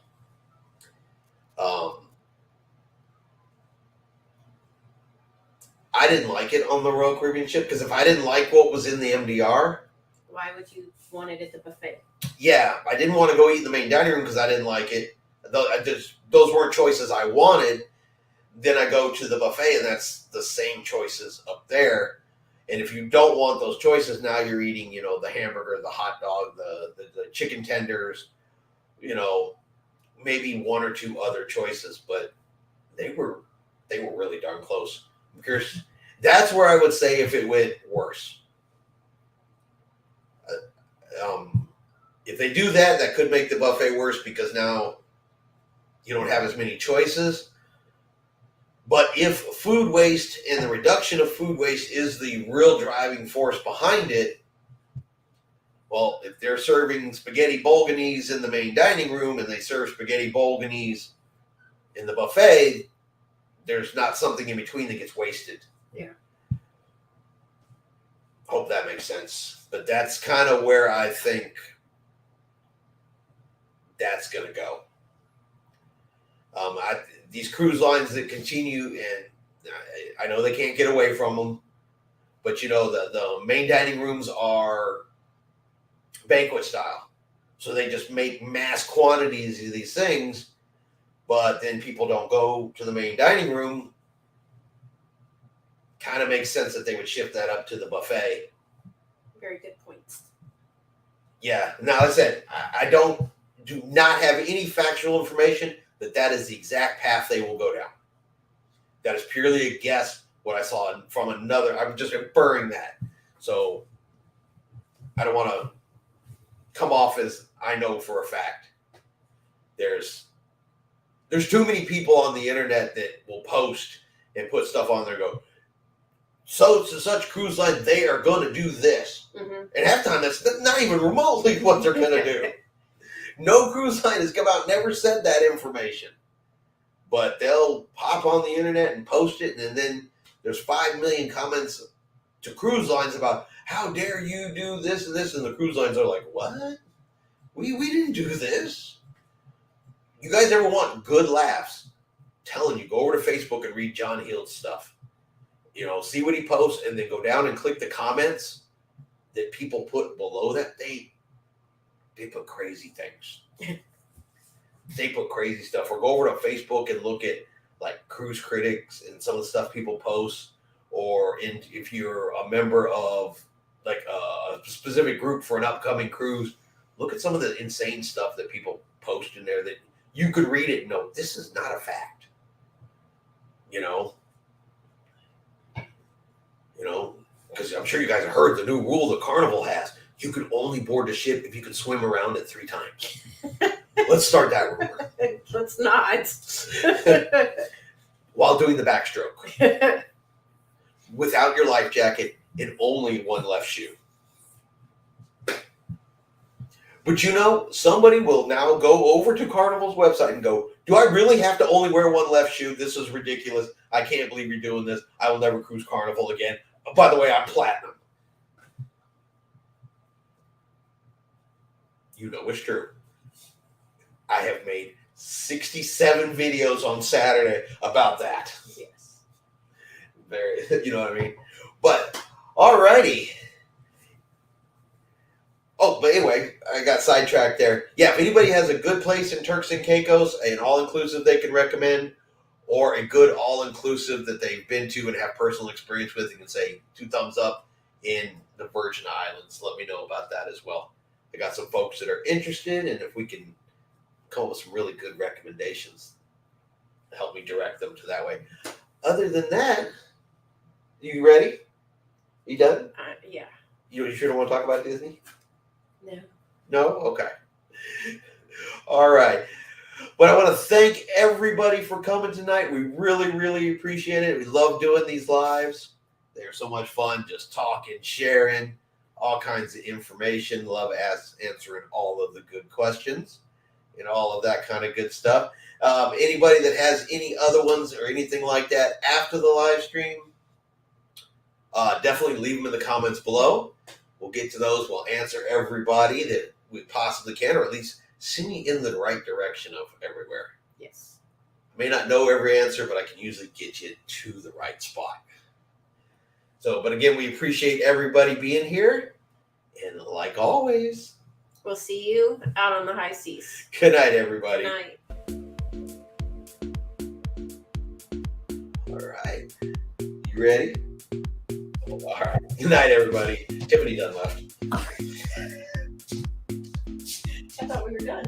I didn't like it on the Royal Caribbean ship because if I didn't like what was in the MDR, why would you want it at the buffet? Yeah, I didn't want to go eat in the main dining room because I didn't like it. Those weren't choices I wanted. Then I go to the buffet, and that's the same choices up there. And if you don't want those choices, now you're eating, the hamburger, the hot dog, the chicken tenders, maybe one or two other choices, but they were really darn close. I'm curious. That's where I would say if it went worse. If they do that, that could make the buffet worse because now you don't have as many choices. But if food waste and the reduction of food waste is the real driving force behind it, well, if they're serving spaghetti bolognese in the main dining room and they serve spaghetti bolognese in the buffet, there's not something in between that gets wasted. Yeah. Hope that makes sense. But that's kind of where I think that's going to go. These cruise lines that continue, and I know they can't get away from them, but the main dining rooms are banquet style. So they just make mass quantities of these things, but then people don't go to the main dining room. Kind of makes sense that they would shift that up to the buffet. Very good points. Yeah. Now, as I said, I do not have any factual information that is the exact path they will go down. That is purely a guess, what I saw from another. I'm just inferring that. So I don't want to come off as I know for a fact. There's too many people on the internet that will post and put stuff on there and go, so to such cruise line, they are going to do this. Mm-hmm. And half the time, that's not even remotely what they're going to do. No cruise line has come out and never said that information. But they'll pop on the internet and post it, and then there's 5 million comments to cruise lines about, how dare you do this and this, and the cruise lines are like, what? We didn't do this. You guys ever want good laughs? I'm telling you, go over to Facebook and read John Heald's stuff. See what he posts, and then go down and click the comments that people put below that. They put crazy things. They put crazy stuff. Or go over to Facebook and look at like cruise critics and some of the stuff people post. Or if you're a member of like a specific group for an upcoming cruise, look at some of the insane stuff that people post in there that you could read it and know this is not a fact. Because I'm sure you guys have heard the new rule that Carnival has. You can only board the ship if you can swim around it 3 times. Let's start that rumor. Let's not. While doing the backstroke. Without your life jacket and only one left shoe. But somebody will now go over to Carnival's website and go, do I really have to only wear one left shoe? This is ridiculous. I can't believe you're doing this. I will never cruise Carnival again. By the way, I'm platinum. It's true. I have made 67 videos on Saturday about that. Yes. Very, you know what I mean? But, alrighty. Oh, but anyway, I got sidetracked there. Yeah, if anybody has a good place in Turks and Caicos, an all-inclusive they can recommend, or a good all-inclusive that they've been to and have personal experience with, you can say 2 thumbs up in the Virgin Islands. Let me know about that as well. I got some folks that are interested, and if we can come up with some really good recommendations, help me direct them to that way. Other than that, you ready? You done? Yeah. You sure don't want to talk about Disney? No. No? Okay. All right. But I want to thank everybody for coming tonight. We really, really appreciate it. We love doing these lives. They're so much fun, just talking, sharing, all kinds of information. Love answering all of the good questions and all of that kind of good stuff. Anybody that has any other ones or anything like that after the live stream, definitely leave them in the comments below. We'll get to those. We'll answer everybody that we possibly can, or at least send you in the right direction of everywhere. Yes. I may not know every answer, but I can usually get you to the right spot. So, but again, we appreciate everybody being here. And like always, we'll see you out on the high seas. Good night, everybody. Good night. All right. You ready? All right. Good night, everybody. Tiffany done left. I thought we were done.